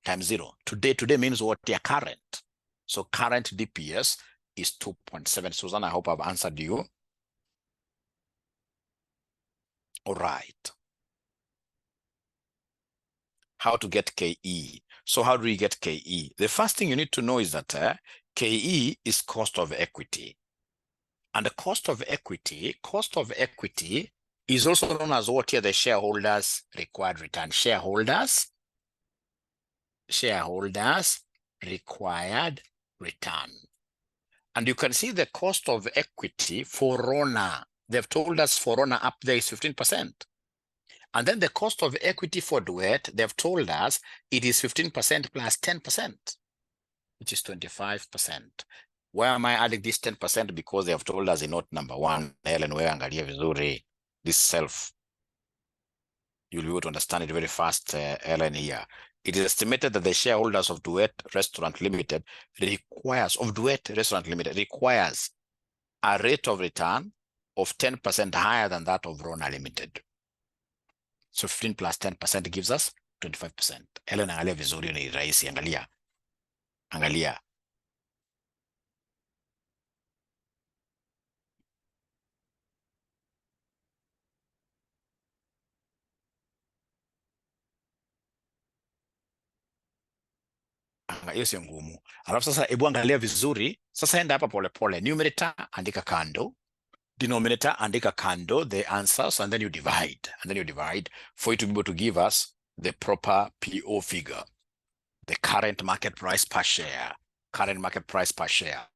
times 0. Today means what? They are current. So current DPS is 2.7. Susan, I hope I've answered you. All right. How to get KE. So how do we get KE? The first thing you need to know is that KE is cost of equity. And the cost of equity is also known as what here? The shareholders required return. Shareholders required return. And you can see the cost of equity for Rona. They've told us for Rona up there is 15%. And then the cost of equity for Duet, they've told us it is 15% plus 10%, which is 25%. Why am I adding this 10%? Because they have told us in note number 1, Ellen, angalia vizuri, this self. You'll be able to understand it very fast, Ellen, here. It is estimated that the shareholders of Duet Restaurant Limited requires a rate of return of 10% higher than that of Rona Limited. So 15 plus 10% gives us 25%. Ellen, angalia vizuri ni rahisi, angalia. Hiyo sio ngumu. Alafu sasa hebu angalia vizuri. Sasa enda hapa polepole. Numerator andika kando. Denominator andika kando the answers, and then you divide. For it to be able to give us the proper PO figure. The current market price per share. The current market price per share.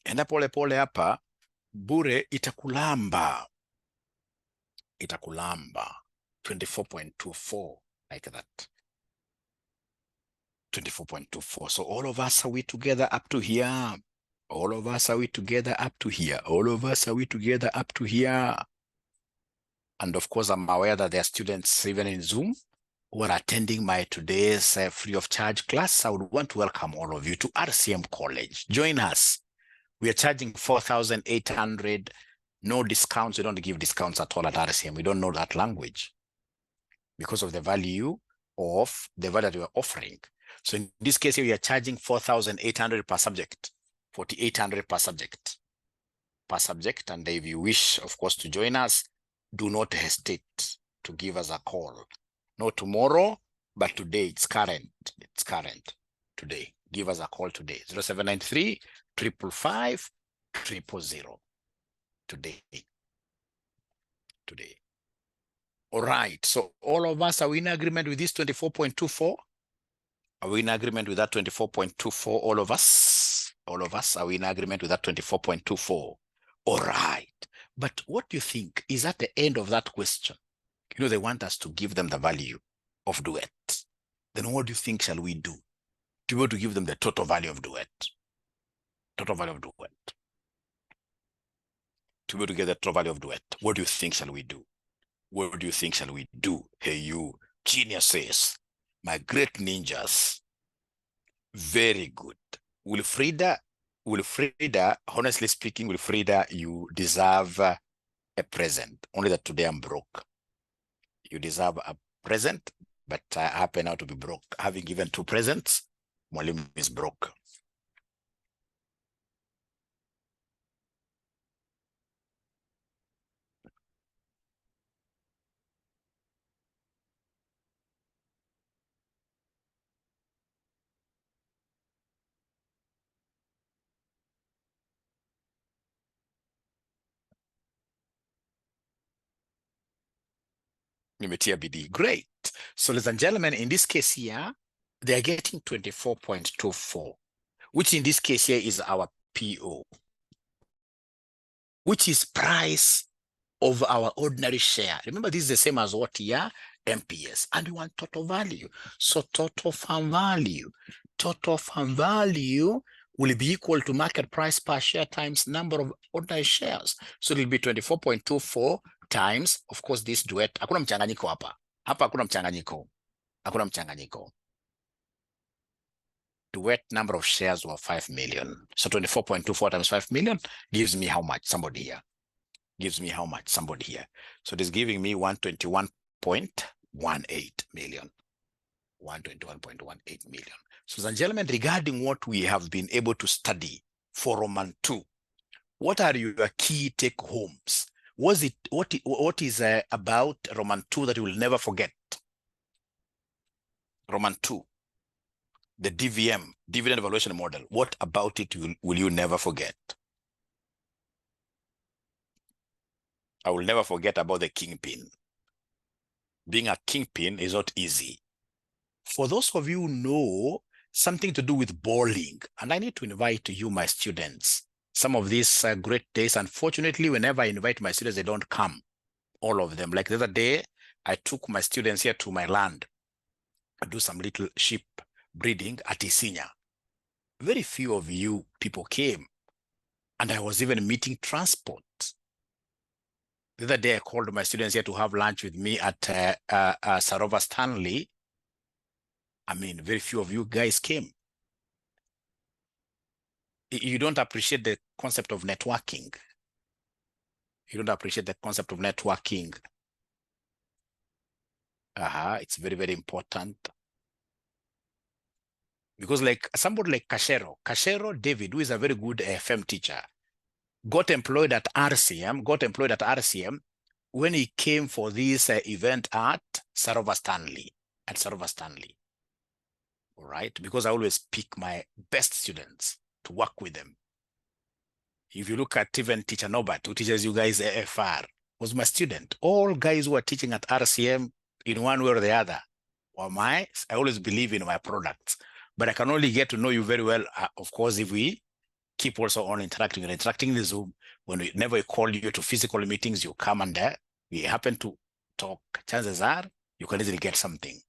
Enda polepole hapa. Bure itakulamba 24.24, like that. 24.24. So all of us, are we together up to here? And of course, I'm aware that there are students even in Zoom who are attending my today's free of charge class. I would want to welcome all of you to RCM College. Join us. We are charging 4,800. No discounts. We don't give discounts at all at RCM. We don't know that language because of the value that we are offering. So in this case, we are charging 4,800 per subject, 4,800 per subject. And if you wish, of course, to join us, do not hesitate to give us a call. Not tomorrow, but today. It's current. Today. Give us a call today. 0793 555 000. Today. All right. So all of us, are we in agreement with this 24.24? Are we in agreement with that 24.24? All of us, are we in agreement with that 24.24? All right. But what do you think is at the end of that question? You know, they want us to give them the value of Duet. Then what do you think shall we do? To be able to give them the total value of Duet. To be able to get the total value of Duet. What do you think shall we do? Hey, you geniuses, my great ninjas. Very good. Wilfrida, honestly speaking, Wilfrida, you deserve a present. Only that today I'm broke. You deserve a present, but I happen now to be broke. Having given 2 presents, Mwalimu is broke. Nimetia bidii. Great. So ladies and gentlemen, in this case here, they are getting 24.24, which in this case here is our PO, which is price of our ordinary share. Remember, this is the same as what here? MPS. And we want total value. So total farm value will be equal to market price per share times number of ordinary shares. So it will be 24.24 times, of course, this Duet. Hakuna mchanganyiko hapa. Hakuna mchanganyiko. weight number of shares were 5 million. So 24.24 times 5 million gives me how much? Somebody here. Gives me how much? Somebody here. So it is giving me 121.18 million. 121.18 million. So, ladies and gentlemen, regarding what we have been able to study for Roman 2, what are your key take homes? What is about Roman 2 that you will never forget? Roman 2, the DVM, dividend valuation model. What about it will you never forget? I will never forget about the kingpin. Being a kingpin is not easy. For those of you who know something to do with bowling, and I need to invite you, my students, some of these great days, unfortunately, whenever I invite my students, they don't come, all of them. Like the other day, I took my students here to my land. I do some little sheep breeding at Isinya. Very few of you people came, and I was even meeting transport. The other day, I called my students here to have lunch with me at Sarova Stanley. I mean, very few of you guys came. You don't appreciate the concept of networking. You don't appreciate the concept of networking. It's very, very important. Because like somebody like Kashero David, who is a very good FM teacher, got employed at RCM when he came for this event at Sarova Stanley. All right, because I always pick my best students to work with them. If you look at even teacher Norbert, who teaches you guys AFR, was my student. All guys who are teaching at RCM in one way or the other were I always believe in my products, but I can only get to know you very well, of course, if we keep also on interacting in the Zoom. Whenever we call you to physical meetings, you come and we happen to talk. Chances are you can easily get something.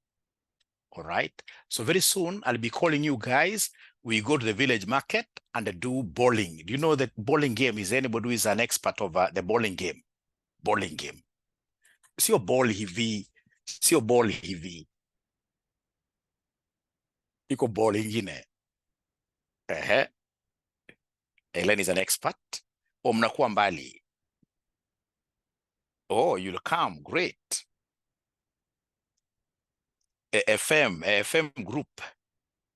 All right. So very soon I'll be calling you guys. We go to the village market and do bowling. Do you know that bowling game? Is anybody who is an expert of the bowling game? Bowling game. Sio ball hivi. Iko ball ingine. Ellen is an expert. Mnakuwa mbali. Oh, you'll come. Great. FM group.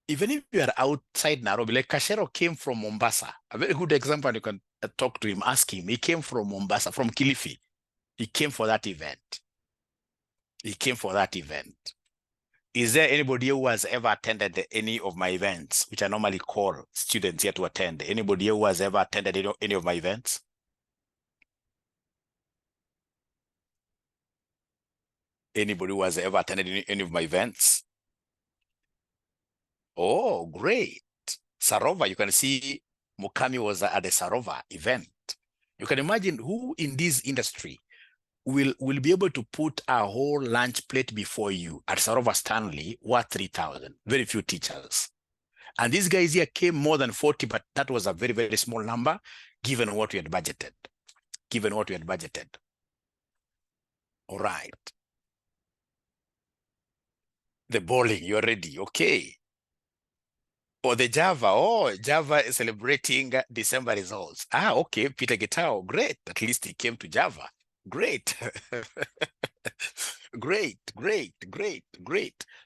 Even if you are outside Nairobi, like Kashero came from Mombasa. A very good example, you can talk to him, ask him. He came from Mombasa, from Kilifi. He came for that event. Is there anybody who has ever attended any of my events, which I normally call students here to attend? Anybody who has ever attended any of my events? Anybody who has ever attended any of my events? Oh, great. Sarova, you can see Mukami was at the Sarova event. You can imagine who in this industry will be able to put a whole lunch plate before you at Sarova Stanley worth 3,000. Very few teachers. And these guys here came more than 40, but that was a very, very small number given what we had budgeted. All right. The bowling, you're ready. Okay. Or the Java. Java is celebrating December results. Okay. Peter Getao, great. At least he came to Java. Great. Great.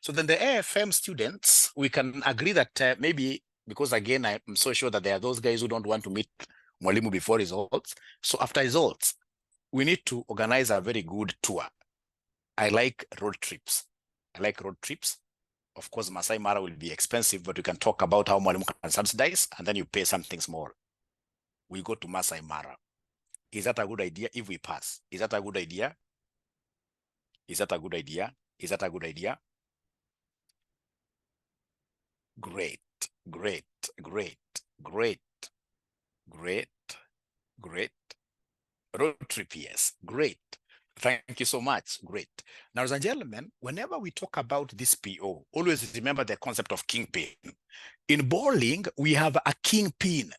So then the AFM students, we can agree that maybe, because again, I'm so sure that there are those guys who don't want to meet Mwalimu before results. So after results, we need to organize a very good tour. I like road trips. Of course, Masai Mara will be expensive, but we can talk about how Mwalimu can subsidize, and then you pay something small. We go to Masai Mara. Is that a good idea if we pass? Is that a good idea? Great. Road trip, yes. Great. Thank you so much. Great. Now, ladies and gentlemen, whenever we talk about this PO, always remember the concept of kingpin. In bowling, we have a kingpin.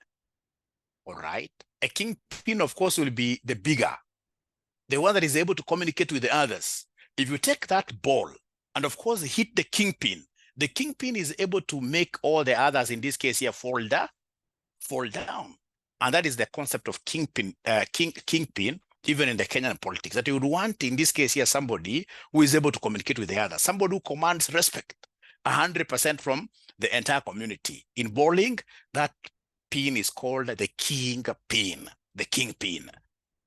All right. A kingpin, of course, will be the bigger, the one that is able to communicate with the others. If you take that ball and, of course, hit the kingpin, The kingpin is able to make all the others, in this case here, fall down. And that is the concept of kingpin, even in the Kenyan politics, that you would want, in this case here, somebody who is able to communicate with the others, somebody who commands respect 100% from the entire community. In bowling, that pin is called the kingpin, the kingpin.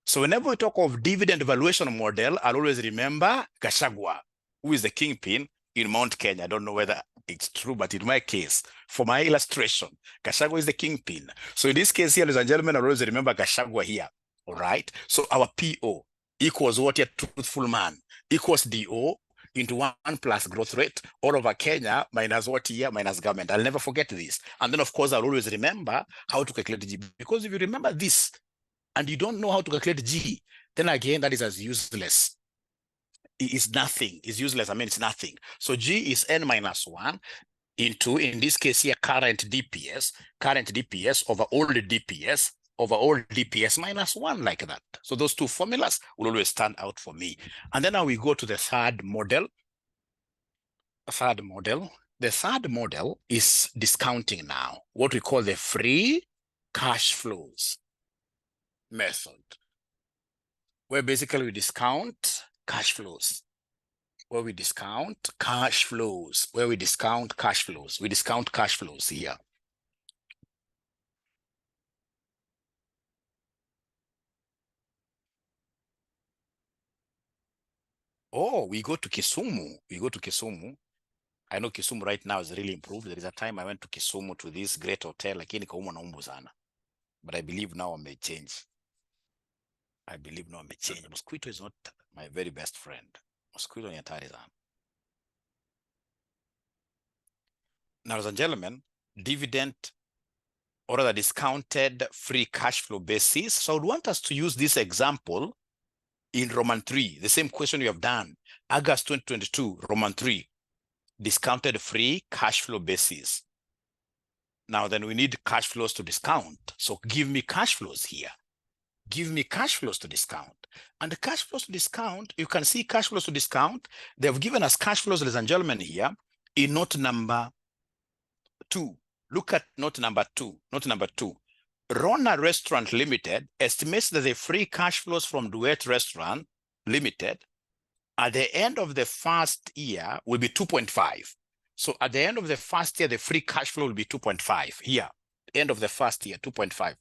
So whenever we talk of dividend valuation model, I'll always remember Gachagua, who is the kingpin in Mount Kenya. I don't know whether it's true, but in my case, for my illustration, Gachagua is the kingpin. So in this case here, ladies and gentlemen, I'll always remember Gachagua here. All right. So our PO equals what here? Truthful man equals DO into 1 plus growth rate all over Kenya minus what here? Minus government. I'll never forget this. And then, of course, I'll always remember how to calculate G. Because if you remember this and you don't know how to calculate G, then again, that is as useless. It is nothing. It's useless. I mean, it's nothing. So G is N minus 1 into, in this case here, current DPS over old DPS over old DPS minus 1, like that. So those two formulas will always stand out for me. And then now we go to the third model. The third model is discounting now, what we call the free cash flows method, where basically we discount cash flows. We discount cash flows here. Oh, we go to Kisumu. I know Kisumu right now is really improved. There is a time I went to Kisumu to this great hotel, lakini kauma naumbu sana. But I believe now I may change. Mosquito is not my very best friend. Mosquito ni hatari sana. Now, ladies and gentlemen, dividend or rather discounted free cash flow basis. So I would want us to use this example in Roman 3, the same question we have done, August 2022, Roman 3, discounted free cash flow basis. Now then we need cash flows to discount. So give me cash flows here. Give me cash flows to discount. And the cash flows to discount, you can see cash flows to discount. They have given us cash flows, ladies and gentlemen, here in note number 2. Look at note number 2. Rona Restaurant Limited estimates that the free cash flows from Duet Restaurant Limited at the end of the first year will be 2.5. So at the end of the first year, the free cash flow will be 2.5 here. End of the first year, 2.5.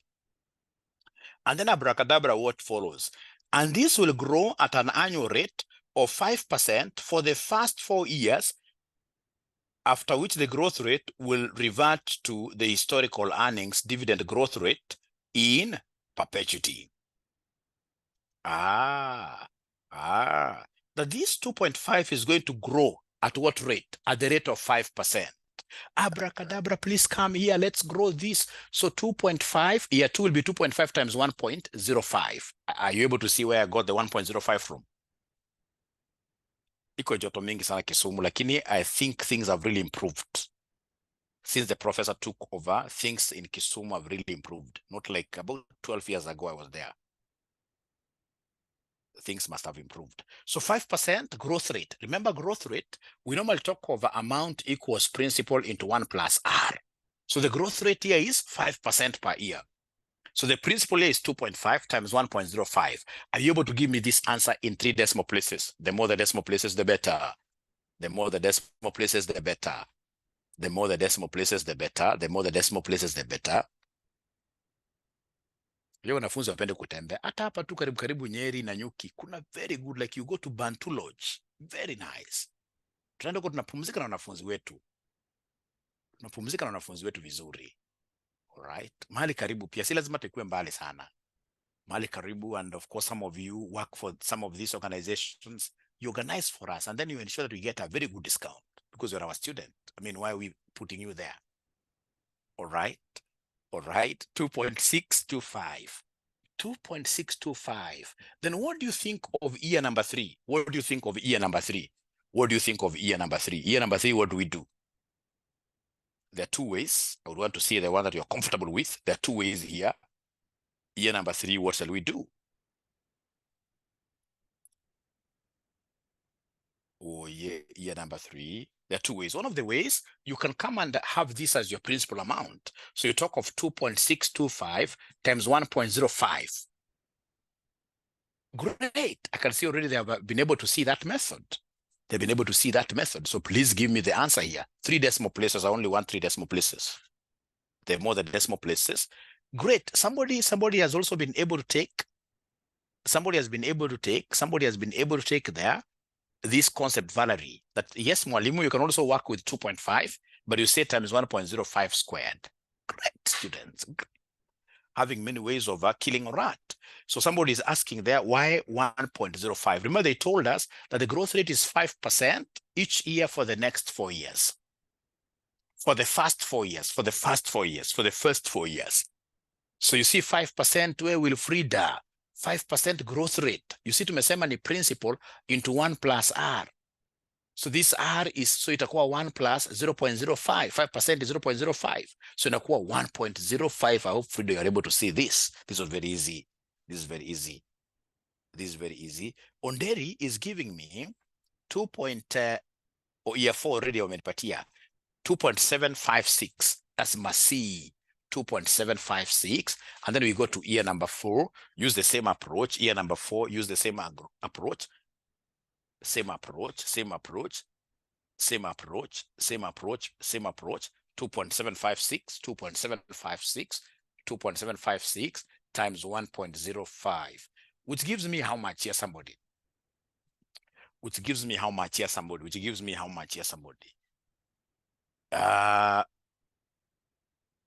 And then abracadabra, what follows? And this will grow at an annual rate of 5% for the first 4 years, after which the growth rate will revert to the historical earnings dividend growth rate in perpetuity. That this 2.5 is going to grow at what rate? At the rate of 5%. Abracadabra, please come here. Let's grow this. So 2.5, year 2 will be 2.5 times 1.05. Are you able to see where I got the 1.05 from? Iko joto mingi sana Kisumu, lakini I think things have really improved. Since the professor took over, things in Kisumu have really improved. Not like about 12 years ago I was there. Things must have improved. So 5% growth rate. Remember growth rate, we normally talk of amount equals principal into 1 plus R. So the growth rate here is 5% per year. So the principal here is 2.5 times 1.05. Are you able to give me this answer in 3 decimal places? The more the decimal places, the better. The more the decimal places, the better. The more the decimal places, the better. The more the decimal places, the better. Leo wanafunzi wapende kutembea. Hata hapa tu karibu Nyeri na Nyuki, kuna very good, like you go to Bantu Lodge. Very nice. Tunaenda kwa tunapumzika na wanafunzi wetu. Vizuri. Alright. Mahali karibu pia, si lazima tukue mbali sana. Mahali karibu, and of course some of you work for some of these organizations. You organize for us, and then you ensure that we get a very good discount because you're our student. I mean, why are we putting you there? Alright. 2.625. 2.625. Then what do you think of year number 3? Year number 3, what do we do? There are 2 ways. I would want to see the one that you're comfortable with. There are 2 ways here. Year number 3, what shall we do? Oh, year number 3. There are two ways. One of the ways, you can come and have this as your principal amount. So you talk of 2.625 times 1.05. Great. I can see already they have been able to see that method. They've been able to see that method. So please give me the answer here. 3 decimal places. I only want 3 decimal places. They have more than decimal places. Great. Somebody has also been able to take, somebody has been able to take there this concept, Valerie, that yes, Mwalimu, you can also work with 2.5, but you say times 1.05 squared. Great, students. Having many ways of killing a rat. So somebody is asking there, why 1.05? Remember, they told us that the growth rate is 5% each year for the next 4 years. For the first 4 years. So you see 5% where will Frida, 5% growth rate. You see tumesema ni principal into 1 plus R. So this R is, so itakuwa 1 plus 0.05. 5% is 0.05. So inakuwa 1.05. I hope Frida, you're able to see this. This was very easy. This is very easy. Onderi is giving me year 4 already wamenipatia 2.756. That's Masi. 2.756, and then we go to year number 4, use the same approach. Year number 4, use the same approach. 2.756, 2.756 times 1.05, which gives me how much here, somebody?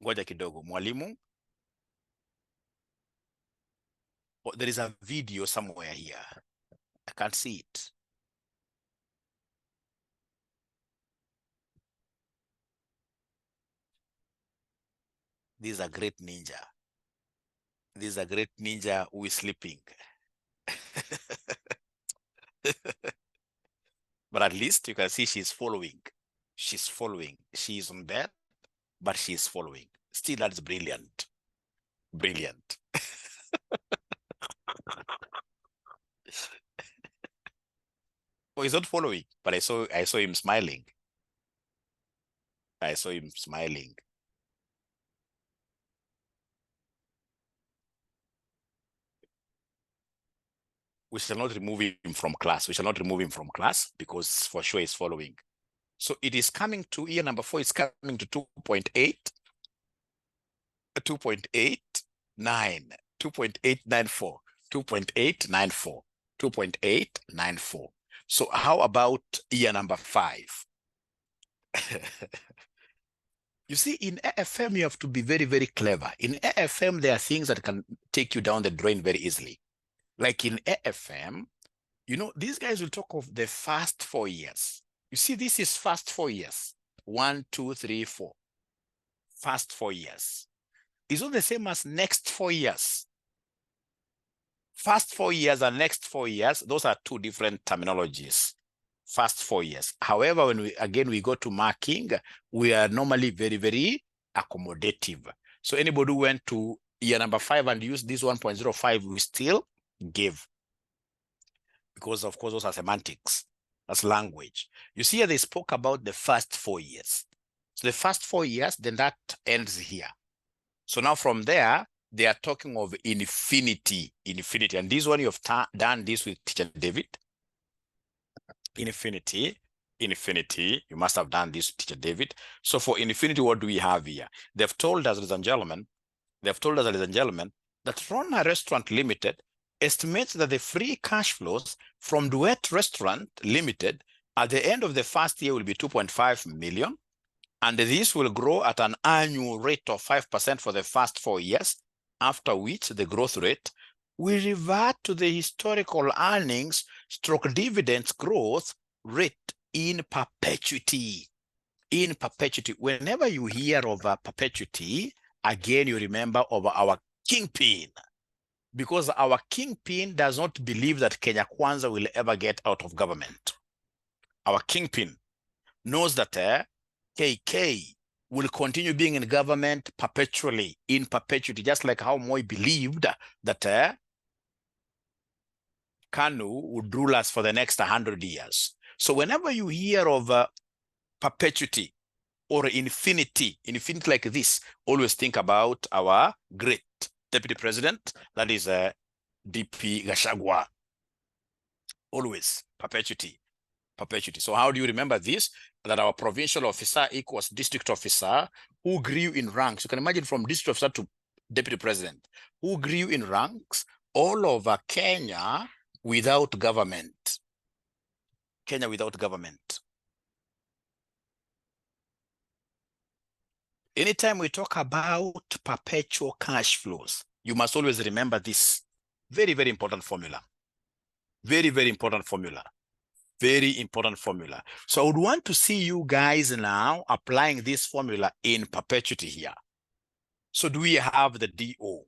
Ngoja kidogo, mwalimu. Oh, there is a video somewhere here. I can't see it. This is a great ninja. Who is sleeping. But at least you can see she's following. She's on bed, but she's following. Still, that's brilliant. Oh, he's not following, but I saw him smiling. We shall not remove him from class. Because for sure he's following. So it is coming to year number 4, it's coming to 2.894. So how about year number 5? You see, in AFM, you have to be very, very clever. In AFM, there are things that can take you down the drain very easily. Like in AFM, you know, these guys will talk of the first 4 years. You see, this is first 4 years. 1, 2, 3, 4. First 4 years. It's not the same as next 4 years. First 4 years and next 4 years, those are two different terminologies. First 4 years. However, when we go to marking, we are normally very, very accommodative. So anybody who went to year number 5 and used this 1.05, we still give. Because of course, those are semantics. That's language. You see here, they spoke about the first 4 years. So the first 4 years, then that ends here. So now from there, they are talking of infinity. And this one, you have done this with Teacher David. Infinity. You must have done this with Teacher David. So for infinity, what do we have here? They've told us, ladies and gentlemen, that Rona Restaurant Limited estimates that the free cash flows from Duet Restaurant Limited at the end of the first year will be 2.5 million. And this will grow at an annual rate of 5% for the first 4 years, after which the growth rate will revert to the historical earnings / dividends growth rate in perpetuity. Whenever you hear of perpetuity, again, you remember of our kingpin. Because our kingpin does not believe that Kenya Kwanza will ever get out of government. Our kingpin knows that KK will continue being in government perpetually, in perpetuity, just like how Moi believed that KANU would rule us for the next 100 years. So whenever you hear of perpetuity or infinity like this, always think about our great deputy president, that is DP Gachagua. Always perpetuity. So how do you remember this? That our provincial officer equals district officer who grew in ranks. You can imagine from district officer to deputy president, who grew in ranks all over Kenya without government. Kenya without government. Anytime we talk about perpetual cash flows, you must always remember this very, very important formula. Very, very important formula. Very important formula. So I would want to see you guys now applying this formula in perpetuity here. So do we have the DO?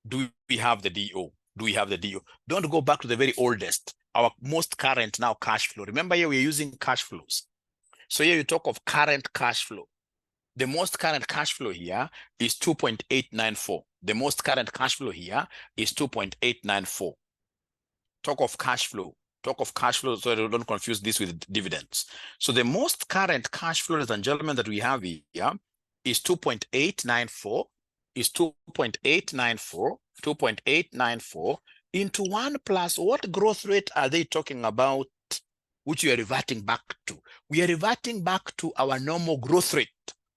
Do we have the DO? Do we have the DO? Don't go back to the very oldest. Our most current now cash flow. Remember here we're using cash flows. So here you talk of current cash flow. The most current cash flow here is 2.894. The most current cash flow here is 2.894. Talk of cash flow. Talk of cash flow, so don't confuse this with dividends. So the most current cash flow, ladies and gentlemen, that we have here is 2.894, is 2.894 into 1 plus what growth rate are they talking about, which we are reverting back to? We are reverting back to our normal growth rate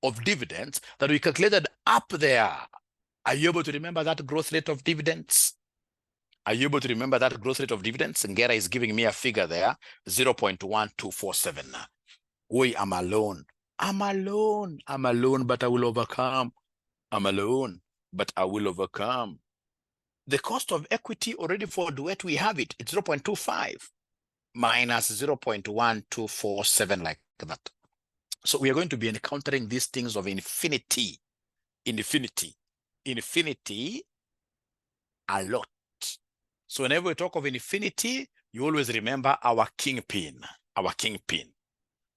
of dividends that we calculated up there. Are you able to remember that growth rate of dividends? Are you able to remember that growth rate of dividends? Ngera is giving me a figure there, 0.1247. Wait, I'm alone, but I will overcome. I'm alone, but I will overcome. The cost of equity already for duet, we have it. It's 0.25 minus 0.1247, like that. So we are going to be encountering these things of infinity a lot. So whenever we talk of infinity, you always remember our kingpin.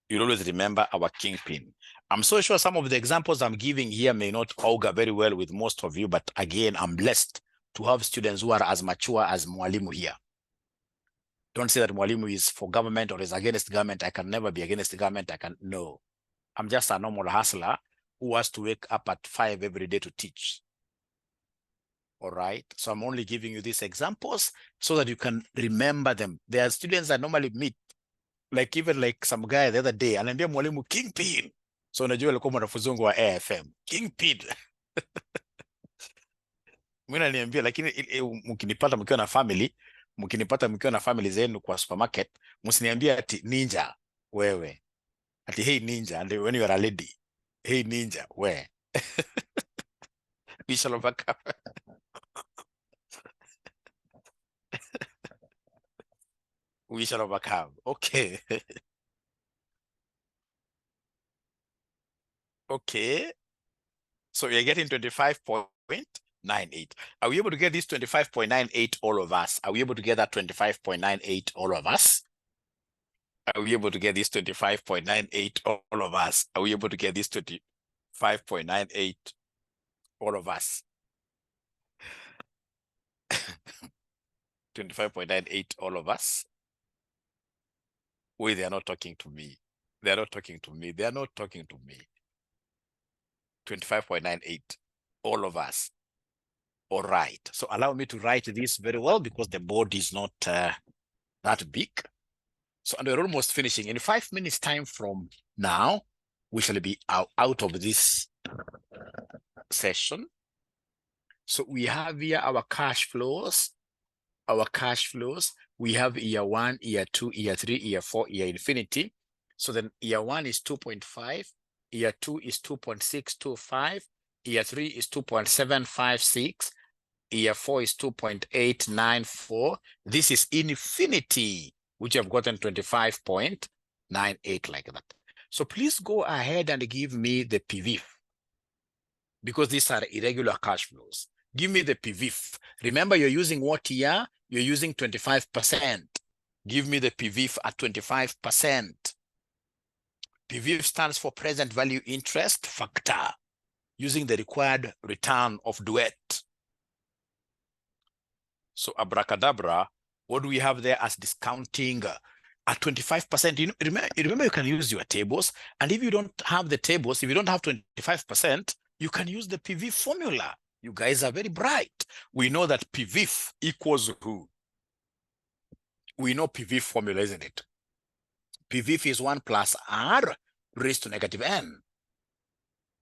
You always remember our kingpin. I'm so sure some of the examples I'm giving here may not augur very well with most of you, but again, I'm blessed to have students who are as mature as Mwalimu here. Don't say that Mwalimu is for government or is against government. I can never be against the government. No. I'm just a normal hustler who has to wake up at 5 every day to teach. All right. So I'm only giving you these examples so that you can remember them. There are students I normally meet, like even like some guy the other day, anaambia mwalimu kingpin. So unajua alikuwa mwanafunzi wangu wa AFM. Kingpin. Mimi naniambia, lakini mkinipata mkiwa na family zenu kwa supermarket, msiniambie ati ninja wewe. Ati hey ninja, and when you are a lady, hey ninja, where? We shall overcome. We shall overcome. Okay. Okay. So we are getting 25.98. Are we able to get this 25.98, all of us? Are we able to get that 25.98, all of us? Are we able to get this 25.98, all of us? Are we able to get this 25.98, all of us? 25.98, all of us? Wait, they are not talking to me. They are not talking to me. They are not talking to me. 25.98, all of us. All right. So allow me to write this very well because the board is not that big. So and we're almost finishing. In 5 minutes time from now, we shall be out of this session. So we have here our cash flows. We have year 1, year 2, year 3, year 4, year infinity. So then year 1 is 2.5, year 2 is 2.625, year 3 is 2.756, year 4 is 2.894. This is infinity, which I've gotten 25.98 like that. So please go ahead and give me the PV, because these are irregular cash flows. Give me the PV. Remember, you're using what year? You're using 25%. Give me the PV at 25%. PV stands for present value interest factor, using the required return of duet. So abracadabra, what do we have there as discounting at 25%. Remember you can use your tables. And if you don't have the tables, if you don't have 25%, you can use the PV formula. You guys are very bright. We know that PV equals who? We know PV formula, isn't it? PV is 1 plus R raised to negative N.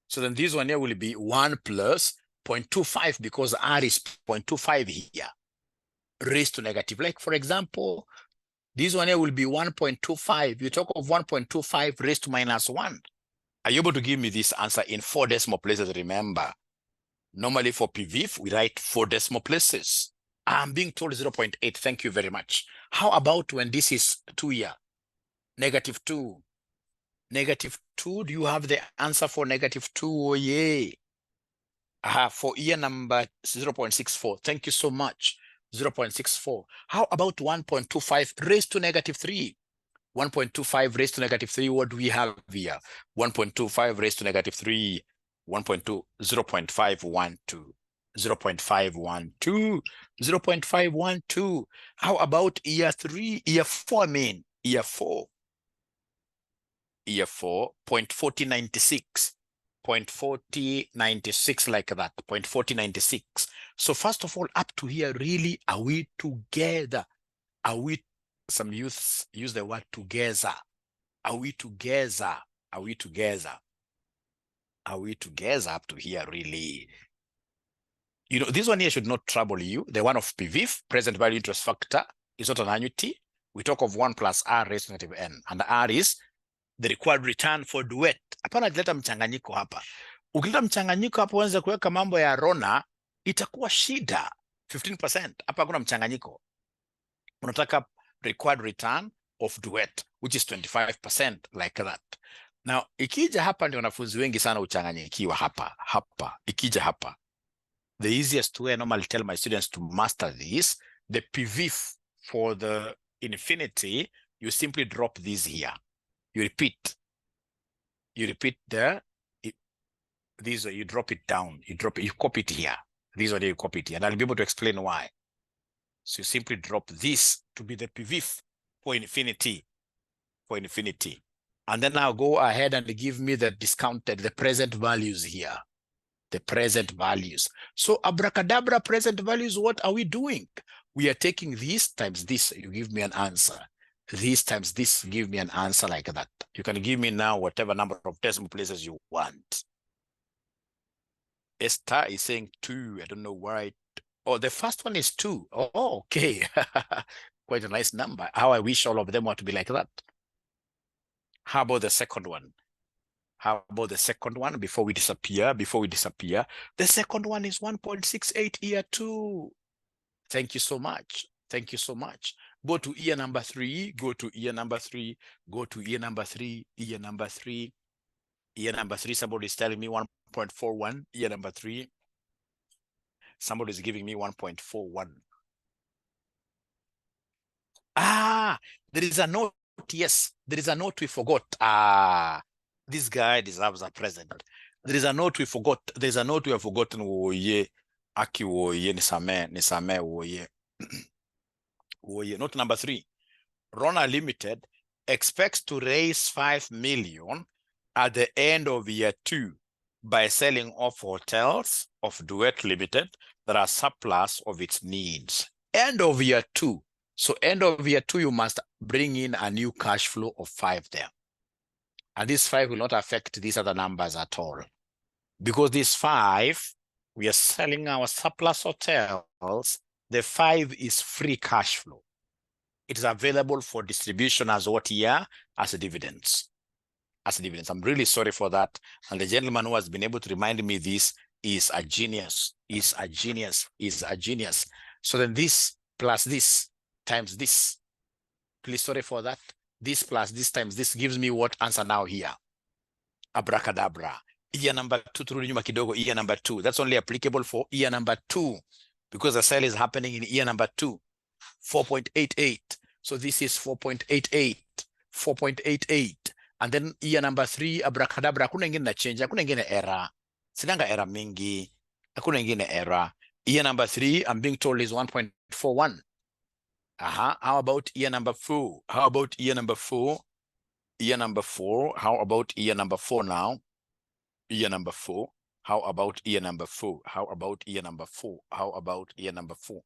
So then this one here will be 1 plus 0.25 because R is 0.25 here, raised to negative. Like, for example, this one here will be 1.25. You talk of 1.25 raised to minus 1. Are you able to give me this answer in 4 decimal places? Remember, normally for PV, we write 4 decimal places. I'm being told 0.8. Thank you very much. How about when this is 2 here? Negative 2. Negative 2, do you have the answer for negative 2? Oh, yeah. For year number 0.64. Thank you so much. 0.64. How about 1.25 raised to negative 3? 1.25 raised to negative 3, what do we have here? 1.25 raised to negative 3, 1.2, 0.512. 0.512, 0.512. How about year 3, year 4, I mean, year 4? Year 4, 0.4096, 0.4096, like that, 0.4096. So first of all, up to here, really, are we together? Are we, some youths use the word together. Are we together? Are we together? Are we together up to here, really? You know, this one here should not trouble you. The one of PV, present value interest factor, is not an annuity. We talk of 1 plus R raised to negative N, and R is the required return for duet. Hapana kuleta mchanganyiko hapa. Ukileta mchanganyiko hapo uanze kuweka mambo ya Rona, itakuwa shida. 15%. Hapa hakuna mchanganyiko. Unataka required return of duet, which is 25%, like that. Now, ikija hapa ndio wanafunzi wengi sana uchanganyikiwa hapa. Ikija hapa. The easiest way I normally tell my students to master this, the PV for the infinity, you simply drop this here. You repeat there, this way, you drop it down, you copy it here. This way you copy it here, and I'll be able to explain why. So you simply drop this to be the PV for infinity. And then I'll go ahead and give me the discounted, the present values here. The present values. So abracadabra, present values, what are we doing? We are taking this times this, you give me an answer. This times this, give me an answer like that. You can give me now whatever number of decimal places you want. Esther is saying 2. I don't know why. Oh, the first one is 2. Oh, okay. Quite a nice number. How I wish all of them were to be like that. How about the second one? How about the second one before we disappear? The second one is 1.68 year 2. Thank you so much. Thank you so much. Go to year number 3. Go to year number 3. Go to year number 3. Year number 3. Year number 3. Somebody is telling me 1.41. Year number 3. Somebody is giving me 1.41. Ah, there is a note. Yes, there is a note we forgot. This guy deserves a present. There is a note we forgot. There's a note we have forgotten. Woye, aki woye, nisame woye. Woye. Note number 3. Rona Limited expects to raise 5 million at the end of year 2 by selling off hotels of Duet Limited that are surplus of its needs. End of year 2. So end of year 2, you must bring in a new cash flow of 5 there. And this 5 will not affect these other numbers at all. Because this 5, we are selling our surplus hotels. The 5 is free cash flow. It is available for distribution as what year? As dividends. As dividends. I'm really sorry for that. And the gentleman who has been able to remind me this is a genius. Is a genius. So then this plus this times this. Please, sorry for that. This plus this times this gives me what answer now here? Abracadabra. Year number 2, turudi nyuma kidogo, year number 2. That's only applicable for year number 2 because the sale is happening in year number 2. 4.88. So this is 4.88. 4.88. And then year number 3, abracadabra. Hakuna ingine na change. Hakuna ingine error. Sinanga error mingi. Hakuna ingine error. Year number 3, I'm being told is 1.41. How about year number 4? How about year number 4? Year number 4. How about year number 4 now? Year number 4. How about year number 4? How about year number 4? How about year number 4?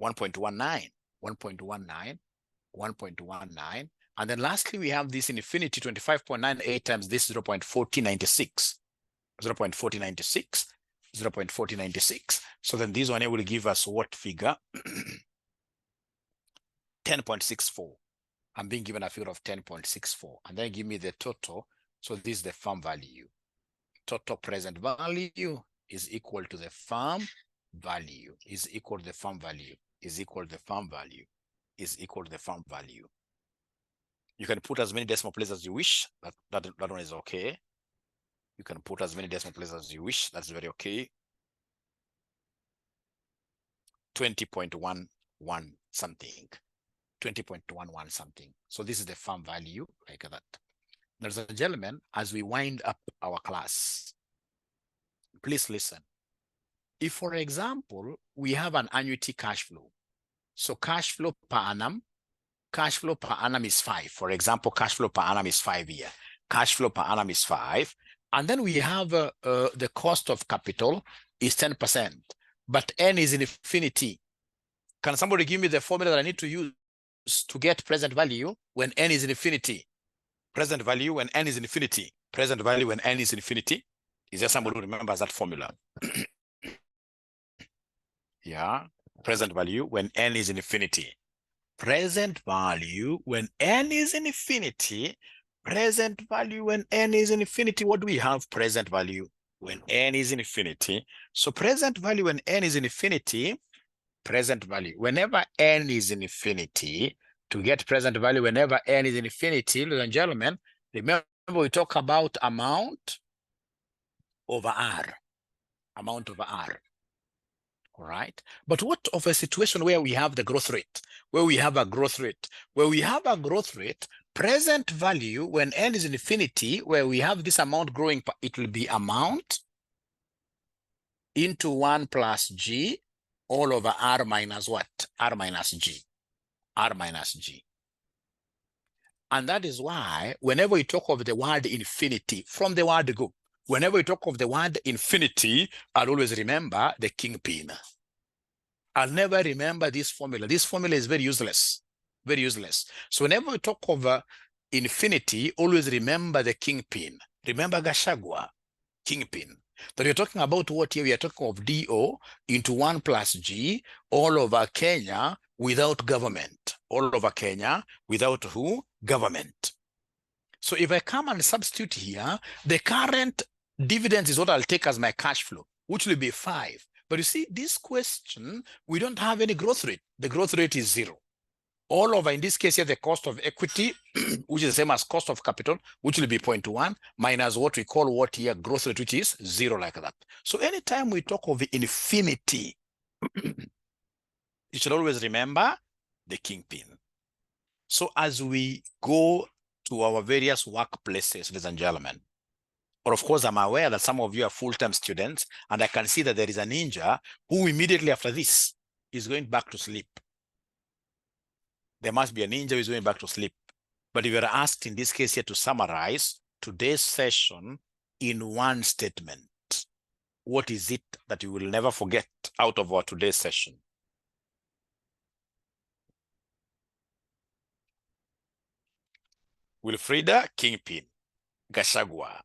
1.19, 1.19, 1.19. And then lastly, we have this infinity 25.98 times this 0.4096, 0.4096, 0.4096. So then this one will give us what figure? 10.64. I'm being given a figure of 10.64. And then give me the total. So this is the firm value. Total present value is equal to the firm value, is equal to the firm value, is equal to the firm value, is equal to the firm value. You can put as many decimal places as you wish. That one is okay. You can put as many decimal places as you wish. That's very okay. 20.11 something. 20.11 something. So this is the firm value like that. Ladies and gentlemen, as we wind up our class, please listen. If, for example, we have an annuity cash flow, so cash flow per annum is 5. For example, cash flow per annum is 5 here. Cash flow per annum is 5. And then we have the cost of capital is 10%, but N is infinity. Can somebody give me the formula that I need to use to get present value when N is infinity? Present value when N is infinity. Present value when N is infinity. Is there somebody who remembers that formula? Yeah. Present value when N is infinity. Present value when N is infinity. Present value when N is infinity. What do we have? Present value when N is infinity. So present value when N is infinity. Present value whenever N is infinity. To get present value whenever N is infinity, ladies and gentlemen, remember we talk about amount over R. Amount over R. All right. But what of a situation where we have the growth rate? Where we have a growth rate? Where we have a growth rate, present value when N is infinity, where we have this amount growing, it will be amount into 1 plus G all over R minus what? R minus G. R minus G. And that is why whenever we talk of the word infinity, from the word go, whenever we talk of the word infinity, I'll always remember the kingpin. I'll never remember this formula. This formula is very useless, very useless. So whenever we talk of infinity, always remember the kingpin. Remember Gashagwa, kingpin. That we're talking about what here? We are talking of DO into 1 plus G all over Kenya without government. All over Kenya without who? Government. So if I come and substitute here, the current dividends is what I'll take as my cash flow, which will be 5. But you see, this question, we don't have any growth rate. The growth rate is 0. All over, in this case here, the cost of equity, which is the same as cost of capital, which will be 0.1, minus what we call what here, growth rate, which is 0 like that. So anytime we talk of the infinity, you should always remember the kingpin. So as we go to our various workplaces, ladies and gentlemen, or of course, I'm aware that some of you are full-time students, and I can see that there is a ninja who immediately after this is going back to sleep. There must be a ninja who is going back to sleep. But if you're asked in this case here to summarize today's session in one statement, what is it that you will never forget out of our today's session? Wilfrida, kingpin. Gashagwa.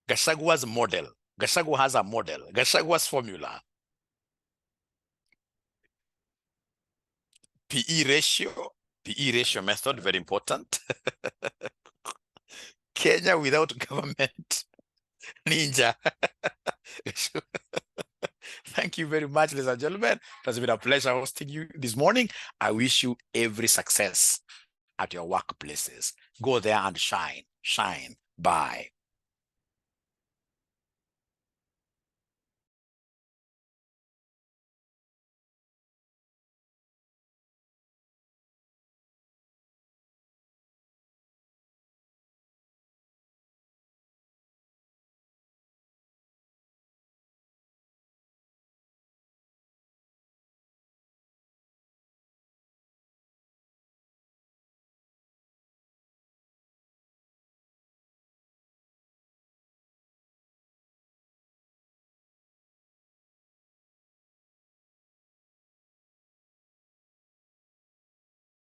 Gashagwa's model. Gashagwa has a model. Gashagwa's formula. PE ratio method, very important. Kenya without government. Ninja. Thank you very much, ladies and gentlemen. It has been a pleasure hosting you this morning. I wish you every success at your workplaces. Go there and shine. Shine. Bye.